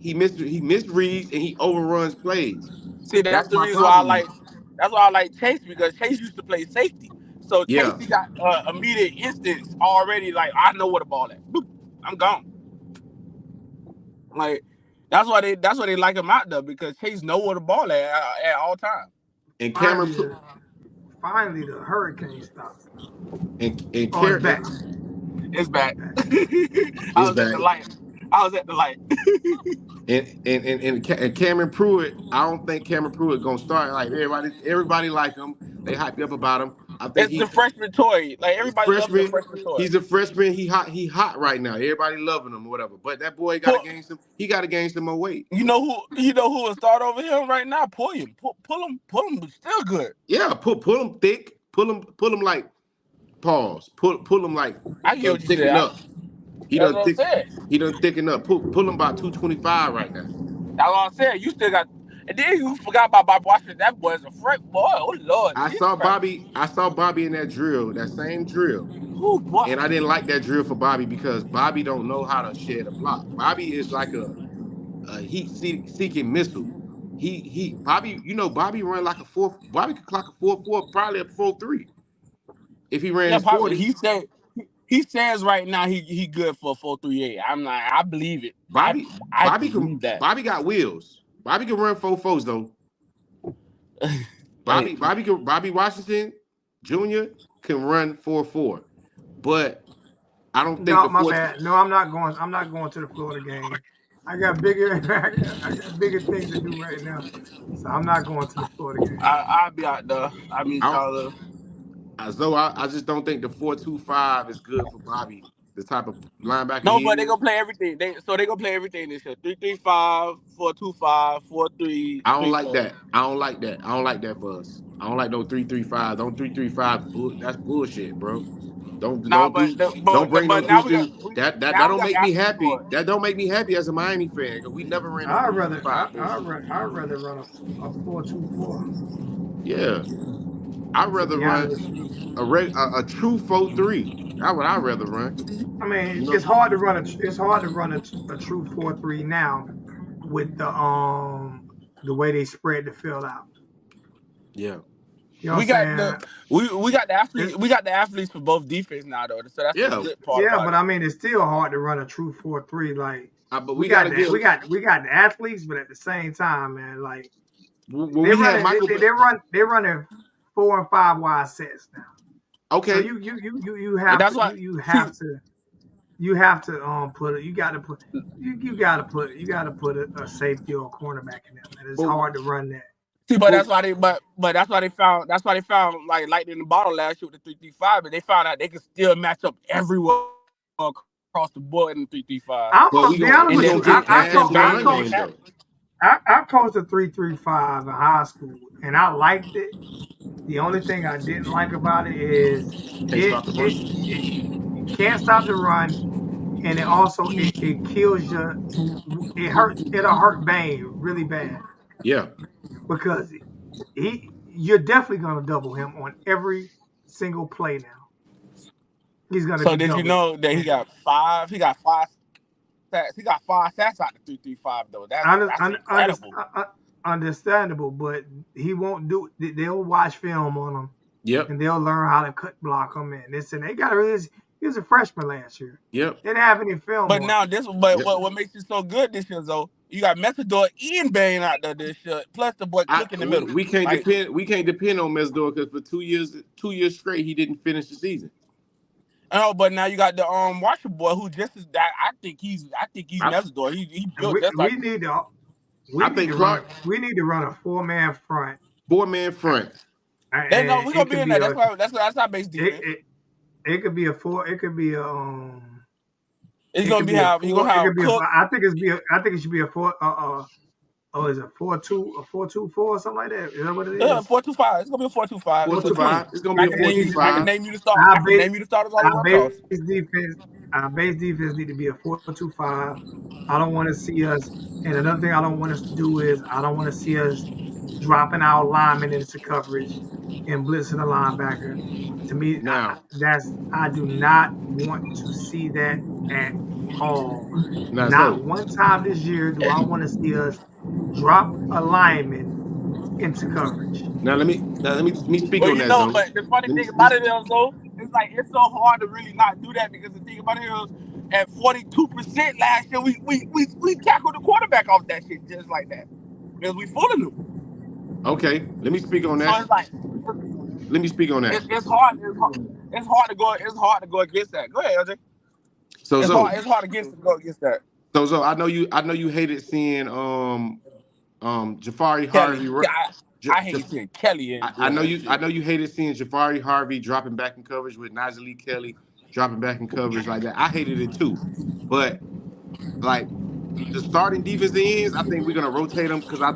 he missed reads and he overruns plays. See, that's the reason why that's why I like Chase, because Chase used to play safety. So yeah. Chase got immediate instincts already. Like, I know where the ball at. Boop, I'm gone. Like that's why they like him out there, because Chase know where the ball at all times. And Cameron finally the hurricane stopped. And it's back. It's back. I was at the light. and Cameron Pruitt, I don't think Cameron Pruitt gonna start. Like everybody like him. They hype up about him. I think it's the freshman toy. Like everybody loves the freshman toy. He's a freshman. He hot right now. Everybody loving him or whatever. But that boy got to gain some. He got to gain some more weight. You know who will start over him right now? Pulliam. Pull him. Still good. Yeah, pull him thick. Pull him like pause. Pull him like I get what you said. Up. He done thicken up. Pull him about 225 right now. That's what I said. You still got. And then you forgot about Bobby Washington. That boy's a freak boy. Oh Lord! I saw Bobby in that drill, that same drill. Ooh, boy. And I didn't like that drill for Bobby because Bobby don't know how to shed a block. Bobby is like a heat-seeking missile. Bobby run like a 4. Bobby could clock a 4.4, probably a 4.3. If he ran his 40. He says right now he good for a 4.38. I'm like, I believe it. Bobby got wheels. Bobby can run 4.4s though. Bobby Washington Jr. can run 4.4, but I don't think. No, my bad. No, I'm not going to the Florida game. I got bigger things to do right now, so I'm not going to the Florida game. I'll be out there. I mean, so I just don't think the 4.25 is good for Bobby. The type of linebacker. No, but they're gonna play everything. They're gonna play everything this year. 3.35, 4.25, 4.3. I don't like that. I don't like that for us. I don't like no 3.35. Don't 3.35. That's bullshit, bro. Don't bring no Houston. That don't make me happy. That don't make me happy as a Miami fan because we never ran. I'd rather run a 4.24. Yeah, I'd rather run a true 4.3. That's what I'd rather run. I mean, it's hard to run a true 4.3 now with the way they spread the field out. Yeah. You know we got the athletes. We got the athletes for both defense now, though. So that's the good part. Yeah, but I mean, it's still hard to run a true 4.3. Like, but we got the athletes, but at the same time, man, like they're running 4 and 5 wide sets now. Okay. So you have to put a safety or a cornerback in there, man. It's hard to run that. See, but that's why they found like lightning in the bottle last year with the 3.35, but they found out they could still match up everywhere across the board in the 3-3-5. I'm But gonna we be gonna honest we with gonna you. get And past the I run combined, game coached though. I coached a 3-3-5 in high school, and I liked it. The only thing I didn't like about it is Can't stop the run. it you can't stop the run, and it also it kills your it'll hurt Bane really bad Yeah, because you're definitely gonna double him on every single play now. He's gonna so be did you doubled. know that he And got five? He got 5 sacks. He got 5 sacks out the 3-3-5 though. That's incredible. understandable, but he won't do. They'll watch film on him yep, and they'll learn how to cut block him in. This and they got he was a freshman last year. yep, They didn't have any film But on him. now yep. what makes it so good this year though? You got Methodor and Bane out there this year, plus the boy Cook in the middle. We can't Like, depend on Mesdor because for 2 years straight he didn't finish the season. oh, but now you got the Marshall boy who just is that. I think he's I, Methodor. He And built just like. I think Clark we need to run a 4-man front. 4-man front. They know And we're it gonna be could in be there. That's our base defense. it could be a four. It could be a It's it gonna could be be a how you four. gonna It have could be Cook. I think it should be a four. Is it 4-2 or 4-2-4 or something like that? Is that what it is? 4-2-5. It's gonna be a 4-2-5. 4-2-5. It's gonna be a 4-2-5. I can name you the start. Our I can name you the starters all the Our way across. base defense need to be a 4-2-5. I don't want to see us. And another thing I don't want us to do is I don't want to see us dropping our linemen into coverage and blitzing the linebacker. To me, I do not want to see that at all. Not one time this year do I want to see us drop a lineman into coverage. Now let me speak on that. Know, but the funny thing about it is though, it's like it's so hard to really not do that because the thing about it is at 42% last year we tackled the quarterback off that shit just like that because we fooling them. Okay, let me speak on that. So it's like, let me speak on that. It's hard to go against that. Go ahead, LJ. So it's hard to go against that. So I know you hated seeing Jafari Harvey. I hate seeing Kelly. I know you hated seeing Jafari Harvey dropping back in coverage with Najee Kelly dropping back in coverage like that. I hated it too, but like the starting defensive ends, I think we're gonna rotate them because I'm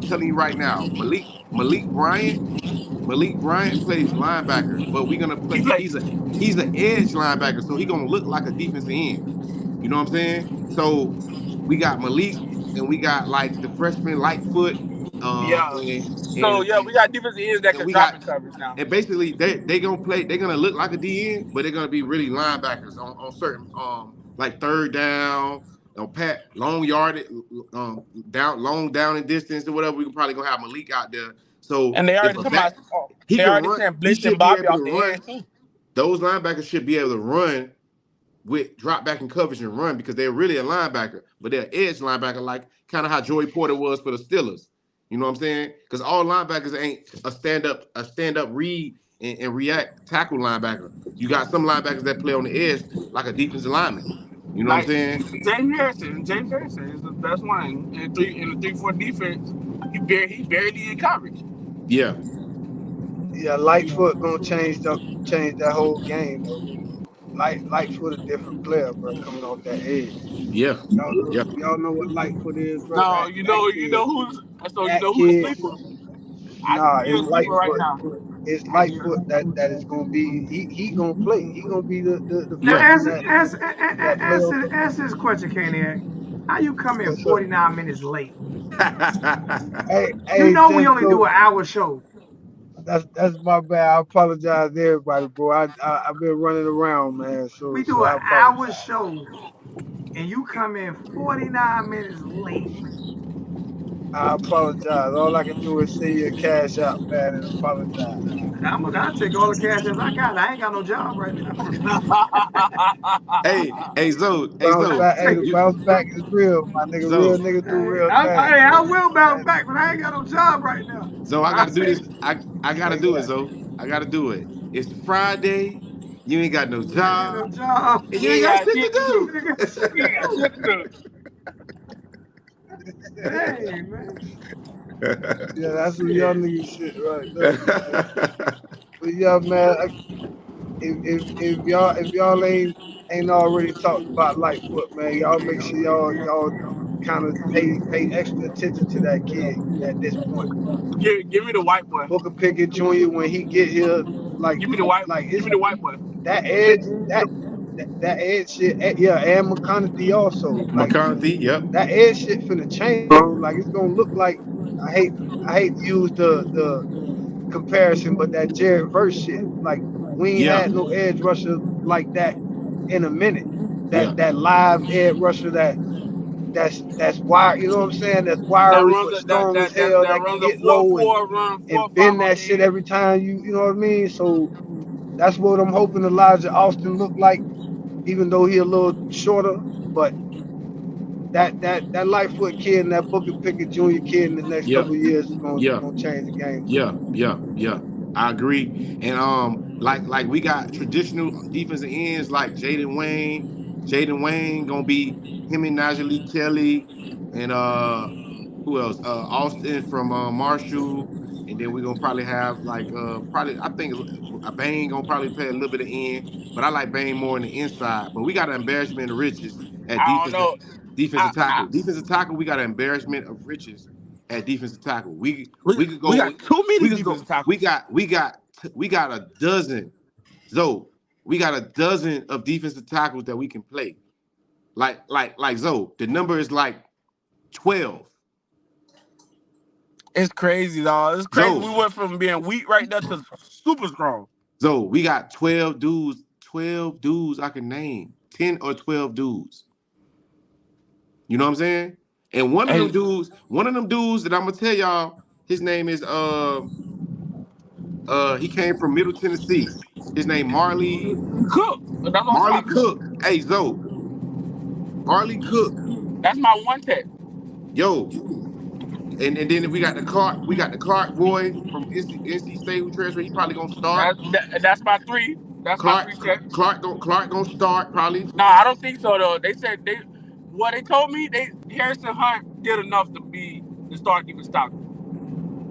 telling you right now, Malik Bryant plays linebacker, but we're gonna play. He's an edge linebacker, so he's gonna look like a defensive end. You know what I'm saying? So we got Malik and we got like the freshman Lightfoot. We got defensive ends that can drop in coverage now. And basically they gonna play. They're gonna look like a DN, but they're gonna be really linebackers on certain like third down, pat long yardage, down in distance or whatever. We can probably gonna have Malik out there. So and they already talking about he can Blitz and Bobby off the edge too. Those linebackers should be able to run with drop back in coverage and run because they're really a linebacker, but they're an edge linebacker, like kind of how Joey Porter was for the Steelers. You know what I'm saying? Because all linebackers ain't a stand up read and react tackle linebacker. You got some linebackers that play on the edge like a defensive lineman. You know what I'm saying? James Harrison is the best one in the 3-4 defense. He barely in coverage. Yeah. Yeah, Lightfoot gonna change that whole game though. Lightfoot a different player, bro, coming off that edge. Yeah. Y'all know what Lightfoot is, bro. No, you know who's the sleeper. Nah, it's Lightfoot right now. It's Lightfoot that is gonna be he gonna play. He gonna be the Answer this question, Kaniak. How you come in 49 minutes late? Hey, we only do an hour show. That's my bad. I apologize to everybody, bro. I've been running around, man. So we do an hour show, and you come in 49 minutes late. I apologize. All I can do is send you a cash out, man, and apologize. I'll take all the cash as I got. I ain't got no job right now. hey, Zo. Bounce back is real, my nigga. Zo. Real nigga do real things. I will bounce back, but I ain't got no job right now. So I gotta do this. I gotta do it, Zo. I gotta do it. It's Friday. You ain't got no job. And you ain't got shit to do. Hey, man. Yeah, that's some young nigga shit right there. But yeah, man, if y'all ain't already talked about Lightfoot, man, y'all make sure y'all kind of pay extra attention to that kid at this point. Give me the white boy. Booker Pickett Jr. when he get here, like Give me the white. like Give it's me the white boy. that edge that edge shit, yeah, and McConaughey also. Like McCarthy, yep. that edge shit finna change, bro. Like it's gonna look like I hate to use the comparison, but that Jared Verse shit. Like we ain't Yeah, had no edge rusher like that in a minute. yeah. That live edge rusher that's wire, you know what I'm saying? That's That wiry runs but a, that strong as that that hell. that That can runs a get low 4-4, run and 4-5 bend on that the shit end. every time you know what I mean. So that's what I'm hoping Elijah Austin look like, even though he a little shorter. But that Lightfoot kid and that Booker Pickett Jr. kid in the next Yeah, couple of years is gonna yeah, change the game for yeah, yeah, yeah. I agree. And like we got traditional defensive ends like Jaden Wayne. Jaden Wayne gonna be him and Najee Kelly, and who else? Austin from Marshall. And then we're gonna probably have like probably I think Bane gonna probably play a little bit of end, but I like Bane more on the inside. But we got an embarrassment of riches at I don't know. defensive I tackle. Defensive tackle, we got an embarrassment of riches at defensive tackle. We could we go. got too many We could go. defensive tackles. We got a dozen. Zoe, we got a dozen of defensive tackles that we can play. Like Zoe, the number is like 12. It's crazy, dog. It's crazy. Zoe, We went from being weak right there to super strong. Zoe, we got 12 dudes. 12 dudes I can name. 10 or 12 dudes. You know what I'm saying? And Hey, one of them dudes that I'm gonna tell y'all, his name is he came from Middle Tennessee. His name Cook. That's what I'm Marley talking about. Cook. Hey Zoe, Marley Cook. That's my one tech. Yo, and then we got the Clark boy from NC State who transferred. He probably gonna start. That's my three. That's my three tech. Clark gonna start probably. No, I don't think so though. They said they told me Harrison Hunt did enough to be the start defense tackle.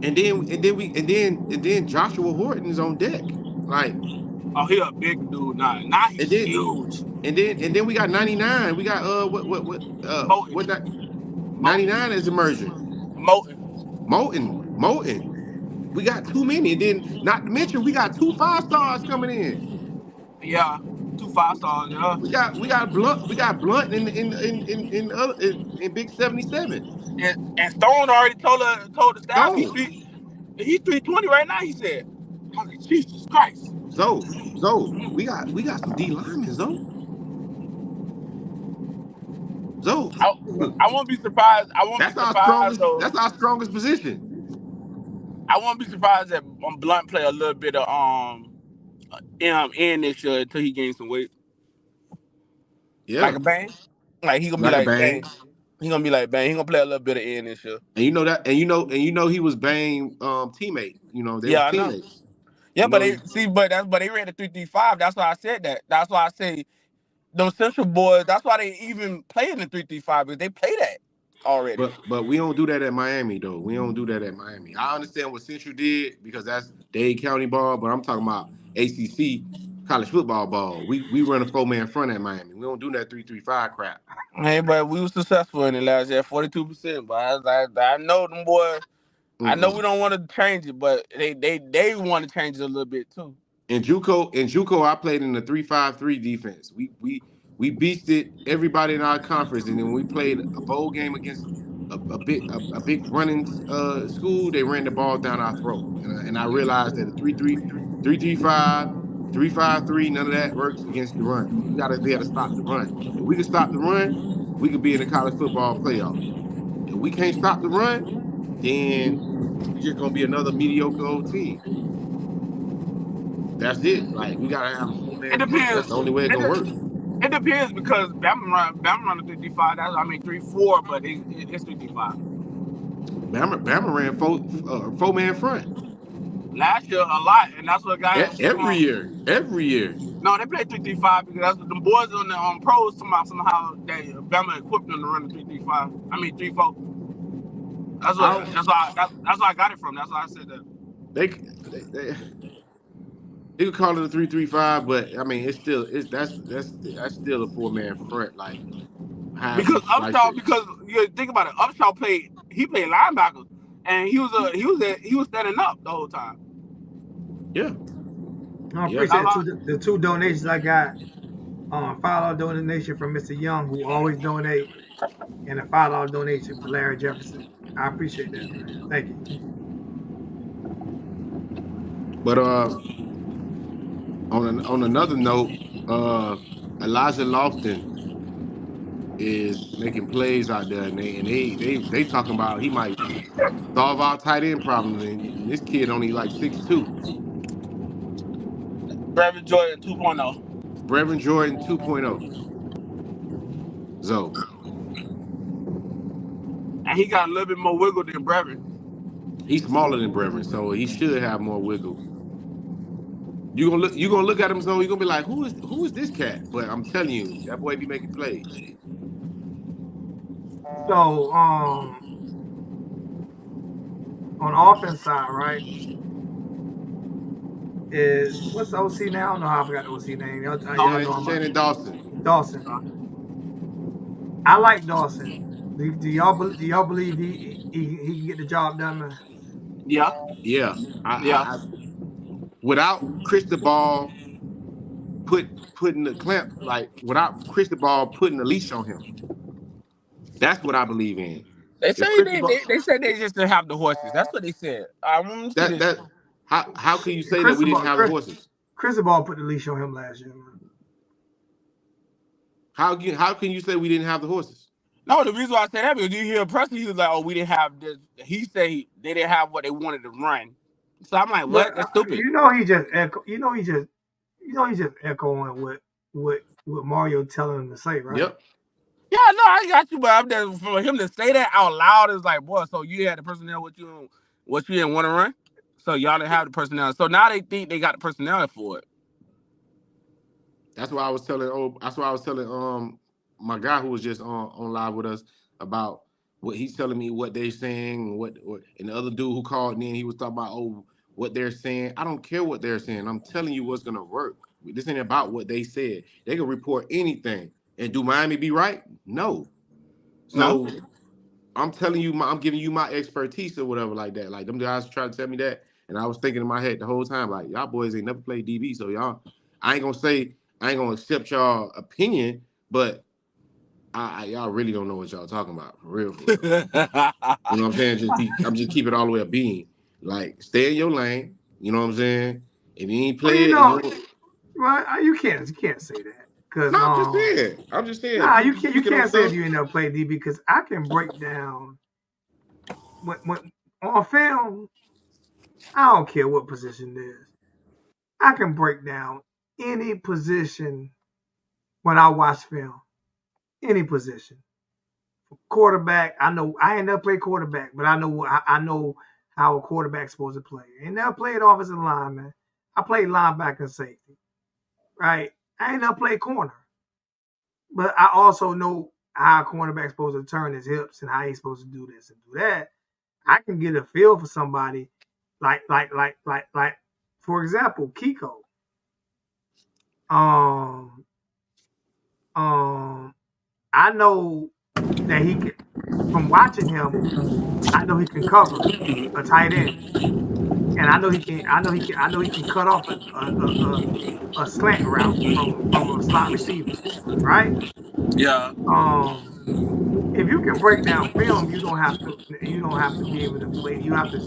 And then Joshua Horton is on deck. Like Oh, he a big dude now. Now and he's then huge. and then we got 99. We got what that Moten. 99 is emerging. Moten. Moten. We got too many. And then not to mention we got 2 5-stars coming in. Yeah. 2 5-stars, yeah. We got Blunt in Big 77. And Stone already told the staff Stone. he's 320 right now, he said. I was like, Jesus Christ. Zoe, we got some D linemen, Zoe. I won't be surprised. That's Though. our strongest position. I won't be surprised that Blunt play a little bit of in this year until he gains some weight. Yeah. Like a Bang. Like he gonna be like Bang. He gonna be like Bang. He gonna play a little bit of in this year. And you know that, and you know he was Bang teammate. You know, they were teammates. Yeah, but they ran the 3-3-5. That's why I said that. That's why I say those Central boys. That's why they even play in the 3-3-5 because they play that already. But we don't do that at Miami though. We don't do that at Miami. I understand what Central did because that's Dade County ball, but I'm talking about ACC college football ball. We run a 4-man front at Miami. We don't do that 3-3-5 crap. Hey, but we were successful in it last year, 42%. But I know them boys. I know we don't want to change it, but they want to change it a little bit too. In JUCO, I played in the 3-5-3 defense. We beasted everybody in our conference, and then when we played a bowl game against a big running school, they ran the ball down our throat, and I realized that a 3-3-5, 3-5-3, none of that works against the run. We got to be able to stop the run. If we can stop the run, we could be in the college football playoff. If we can't stop the run, then we're just gonna be another mediocre old team. That's it. Like we gotta have a 4-man. It depends. That's the only way it's gonna work. It depends because Bama run a 3-5. That's 3-4, but it's 3-5. Bama ran 4-man front last year a lot, and that's what got every year. No, they played 3-3-5 because that's what the boys on the pros somehow they Bama equipped them to run the 3-3-5. 3-4. That's why I got it from. That's why I said that. You could call it a 3-3-5, but I mean, that's still a 4-man front. Like, however you Because slice it. Because you think about it, Upshaw played linebackers, and he was standing up the whole time. Yeah. I Yeah. appreciate the two donations I got. $5 donation from Mr. Young, who always donate, and a $5 donation for Larry Jefferson. I appreciate that, man. Thank you. But on another note, Elijah Lofton is making plays out there, and they talking about he might solve our tight end problems. And this kid only like 6'2". Brevin Jordan 2.0. Brevin Jordan 2.0. So. And he got a little bit more wiggle than Brevin. He's smaller than Brevin, so he should have more wiggle. You gonna look at him, so you're gonna be like, who is this cat? But I'm telling you, that boy be making plays. So on offense side, right? Is what's the OC now? I don't know how I forgot the OC name. Shannon Dawson. Dawson. I like Dawson. Do y'all believe he can get the job done, man? Yeah. Yeah. I, without Cristobal putting the clamp, like without Cristobal putting the leash on him. That's what I believe in. They say they said they just didn't have the horses. That's what they said. How can you say that we didn't have the horses? Cristobal put the leash on him last year, man. How can you say we didn't have the horses? No, the reason why I say that because you hear Preston, he was like, "Oh, we didn't have this." He said they didn't have what they wanted to run. So I'm like, "What? That's stupid." He just echoing what Mario telling him to say, right? Yep. Yeah, no, I got you, but I'm just for him to say that out loud is like, boy. So you had the personnel what you didn't want to run, so y'all didn't have the personnel. So now they think they got the personnel for it. That's why I was telling my guy who was just on live with us about what he's telling me what they're saying, what and the other dude who called in, he was talking about what they're saying. I don't care what they're saying. I'm telling you what's gonna work. This ain't about what they said. They can report anything. And do Miami be right? No. So I'm telling you, I'm giving you my expertise or whatever like that. Like them guys tried to tell me that, and I was thinking in my head the whole time, like y'all boys ain't never played DB, so I ain't gonna accept y'all opinion, but y'all really don't know what y'all talking about for real. You know what I'm saying? I'm just keep it all the way up being. Like, stay in your lane. You know what I'm saying? If you ain't playing, well, you can't say that. No, I'm just saying. Nah, you can't say if you ain't never played DB because I can break down when on film. I don't care what position it is. I can break down any position when I watch film. Any position. Quarterback, I know I ain't never played quarterback, but I know how a quarterback's supposed to play. I ain't never played offensive lineman. I played linebacker and safety. Right? I ain't never played corner. But I also know how a cornerback's supposed to turn his hips and how he's supposed to do this and do that. I can get a feel for somebody like for example, Kiko. I know that he can, from watching him, I know he can cover a tight end, and I know he can cut off a slant route from a slot receiver, right? Yeah. If you can break down film, you don't have to be able to play. You have to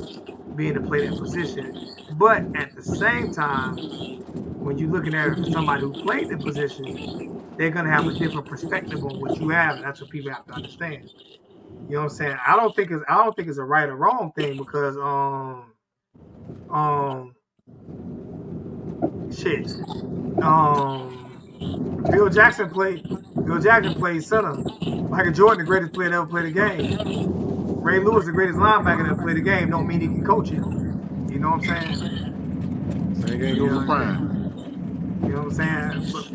be able to play that position, but at the same time, when you're looking at it from somebody who played the position, they're gonna have a different perspective on what you have, and that's what people have to understand. You know what I'm saying? I don't think it's a right or wrong thing because Bill Jackson played center. Michael Jordan, the greatest player to ever play the game. Ray Lewis, the greatest linebacker to ever play the game. Don't mean he can coach it. You know what I'm saying? Same game goes with Prime. You know what I'm saying? But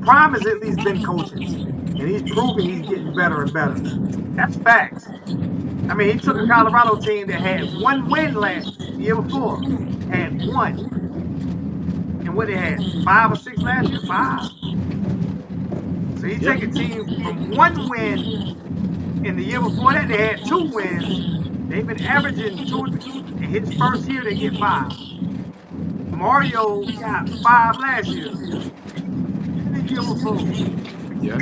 Prime has at least been coaching, and he's proving he's getting better and better. That's facts. I mean, he took a Colorado team that had one win last year before, had one. And what they had 5 or 6 last year, 5. So he Yeah. take a team from 1 win, and the year before that they had 2 wins. They've been averaging 2 or 3. In his first year, they get 5. Mario got 5 last year, and the year before. Yeah.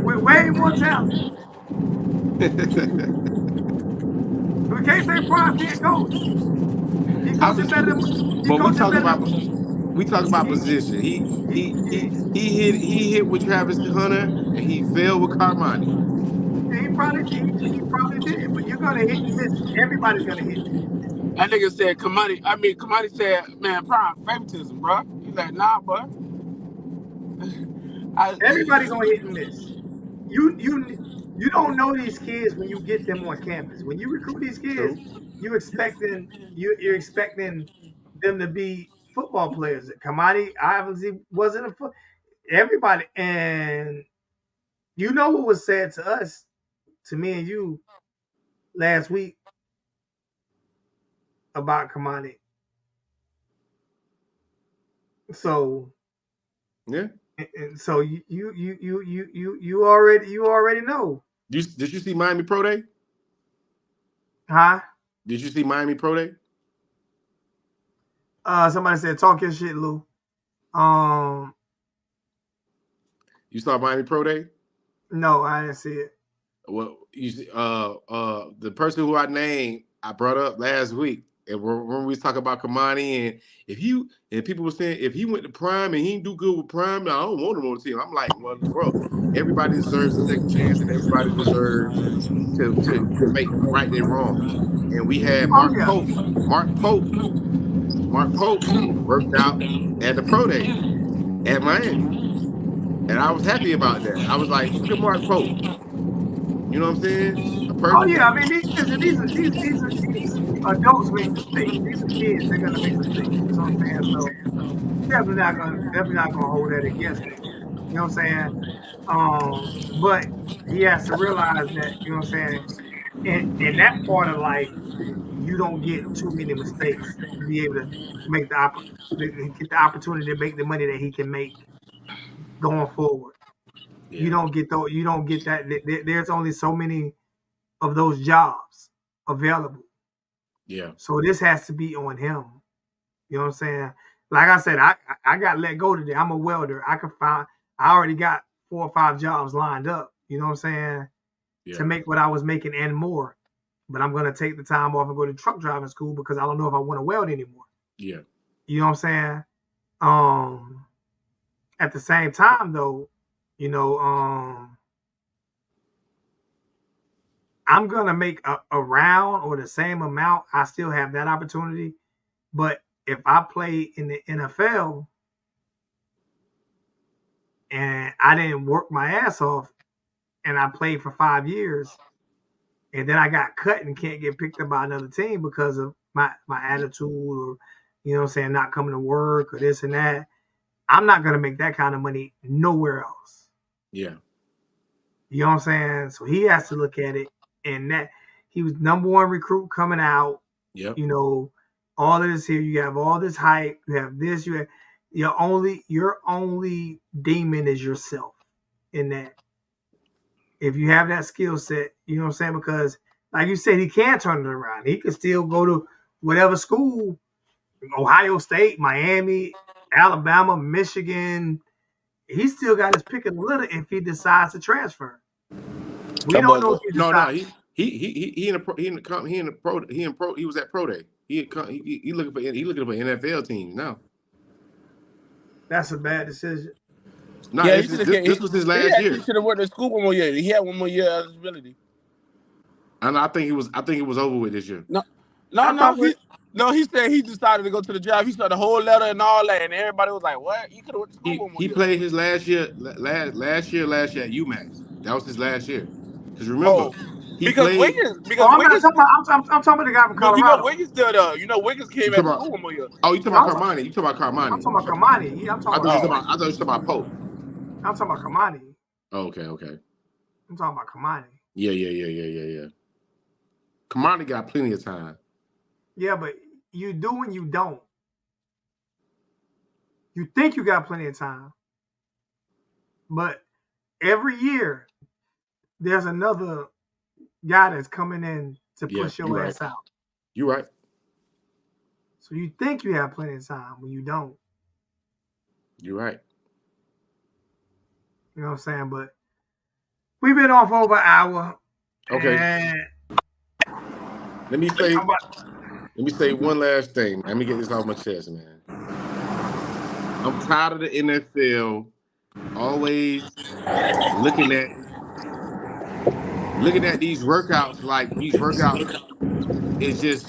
With way more talent. So we can't say Prime can't coach. He coaching better than he But coaching better than we talk about he, position. he, He hit with Travis Hunter and he failed with Carmani. he probably did, but you're gonna hit and miss. Everybody's gonna hit and miss. That nigga said Kamani said, man, Prime favoritism, bro. He's like, nah, bro. Everybody's gonna hit and miss. You don't know these kids when you get them on campus. When you recruit these kids, True. you're expecting them to be football players. Kamani obviously wasn't a everybody, and you know what was said to us, to me and you, last week about Kamani. So Yeah. and so you already know. Did you see Miami Pro Day? Huh? Did you see Miami Pro Day? Somebody said talk your shit, Lou. You saw Miami Pro Day? No, I didn't see it. Well, you see, the person who I named, I brought up last week, and when we was talking about Kamani, and people were saying if he went to Prime and he didn't do good with Prime, I don't want him on the team. I'm like, well, bro, everybody deserves a second chance, and everybody deserves to make right their wrongs. And we had Oh yeah. Mark Pope worked out at the Pro Day at Miami, and I was happy about that. I was like, look at Mark Pope. You know what I'm saying? A Oh person. yeah. I mean, these adults make mistakes. These are kids. They're gonna make mistakes. You know what I'm saying? So definitely not gonna hold that against them. You know what I'm saying? But he has to realize that, you know what I'm saying, in that part of life, you don't get too many mistakes to be able to make get the opportunity to make the money that he can make going forward. Yeah. You don't get that. There's only so many of those jobs available. Yeah. So this has to be on him. You know what I'm saying? Like I said, I got let go today. I'm a welder. I already got 4 or 5 jobs lined up. You know what I'm saying? Yeah. To make what I was making and more. But I'm gonna take the time off and go to truck driving school because I don't know if I want to weld anymore. Yeah. You know what I'm saying? At the same time though, you know, I'm gonna make a round or the same amount. I still have that opportunity. But if I play in the NFL and I didn't work my ass off and I played for 5 years and then I got cut and can't get picked up by another team because of my attitude or, you know what I'm saying, not coming to work or this and that, I'm not going to make that kind of money nowhere else. Yeah. You know what I'm saying? So he has to look at it, and that he was number 1 recruit coming out. Yep. You know, all of this here, you have all this hype, you have this, you have your only demon is yourself in that. If you have that skill set, you know what I'm saying? Because like you said, he can turn it around. He can still go to whatever school, Ohio State, Miami, Alabama, Michigan. He still got his pick of the litter if he decides to transfer. We don't know if he decides. He was at Pro Day. He looking for NFL teams now. That's a bad decision. No, yeah, this was his last year. He should have went to school 1 more year. He had 1 more year of eligibility. And I think it was over with this year. He said he decided to go to the job. He saw the whole letter and all that, and everybody was like, "What? He could have went to school 1 more year." He played his last year at UMass. That was his last year. Because remember, I'm talking about the guy from Colorado. You know Wiggins still there. You know Wiggins came back to school 1 more year. Oh, you talking about Carmani? You talking about Carmani? I'm talking about Carmani. Yeah, I thought you were talking about Pope. I'm talking about Carmani. Oh, okay. I'm talking about Carmani. Yeah. Kamani got plenty of time. Yeah, but you do and you don't. You think you got plenty of time, but every year there's another guy that's coming in to push your ass out. You're right. So you think you have plenty of time when you don't. You're right. You know what I'm saying? But we've been on for over an hour. Okay. And Let me say one last thing. Let me get this off my chest, man. I'm tired of the NFL always looking at these workouts like these workouts is just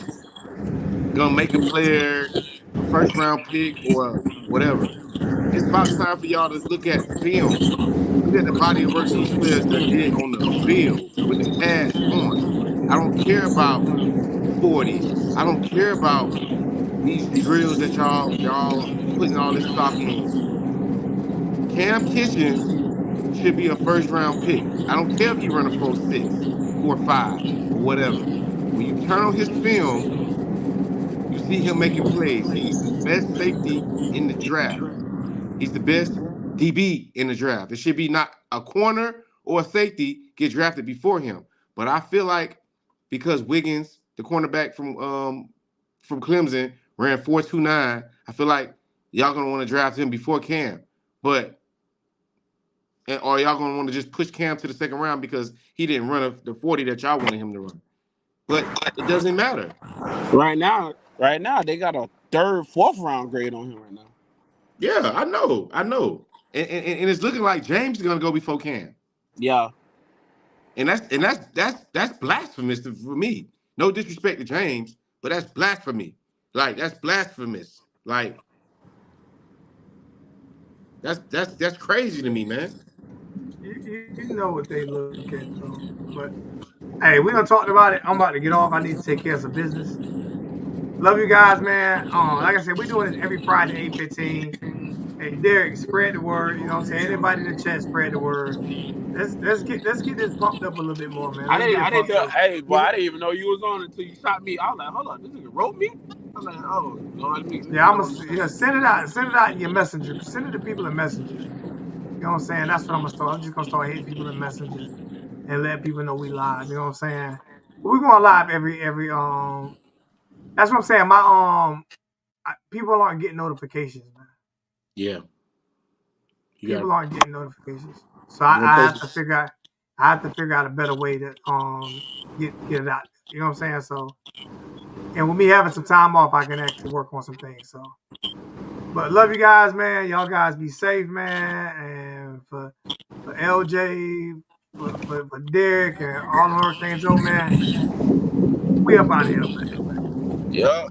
gonna make a player a first round pick or whatever. It's about time for y'all to look at film. Look at the body of work these players done did on the field with the pads on. I don't care about 40s. I don't care about these drills that y'all putting all this stock in. Cam Kitchens should be a first round pick. I don't care if he run a 4.6, 4.5, or whatever. When you turn on his film, you see him making plays. He's the best safety in the draft. He's the best DB in the draft. It should be not a corner or a safety get drafted before him. But I feel like because Wiggins, the cornerback from Clemson, ran 4.29, I feel like y'all gonna want to draft him before Cam. Or y'all gonna want to just push Cam to the second round because he didn't run the 40 that y'all wanted him to run. But it doesn't matter. Right now, they got a 3rd, 4th round grade on him right now. Yeah, I know. And it's looking like James is gonna go before Cam. Yeah. And that's blasphemous for me. No disrespect to James, but that's blasphemy. Like that's blasphemous. Like that's crazy to me, man. You know what they look at though. But hey, we done talked about it. I'm about to get off. I need to take care of some business. Love you guys, man. Like I said, we're doing this every Friday, 8:15. Hey, Derek, spread the word. You know what I'm saying? Anybody in the chat, spread the word. Let's get this pumped up a little bit more, man. I didn't even know you was on until you shot me. I was like, hold on, this nigga wrote me? I was like, oh, Lord, send it out. Send it out in your messenger. Send it to people in Messenger. You know what I'm saying? That's what I'm gonna start. I'm just gonna start hitting people in Messenger and let people know we live. You know what I'm saying? But we're going live every that's what I'm saying. People aren't getting notifications, man. Yeah. People aren't getting notifications. So I have to figure out a better way to get it out. You know what I'm saying? So, and with me having some time off, I can actually work on some things. So, but love you guys, man. Y'all guys be safe, man. And for LJ, for Derek, and all the Hurricane Joe, man, we up out of here, man. Yeah.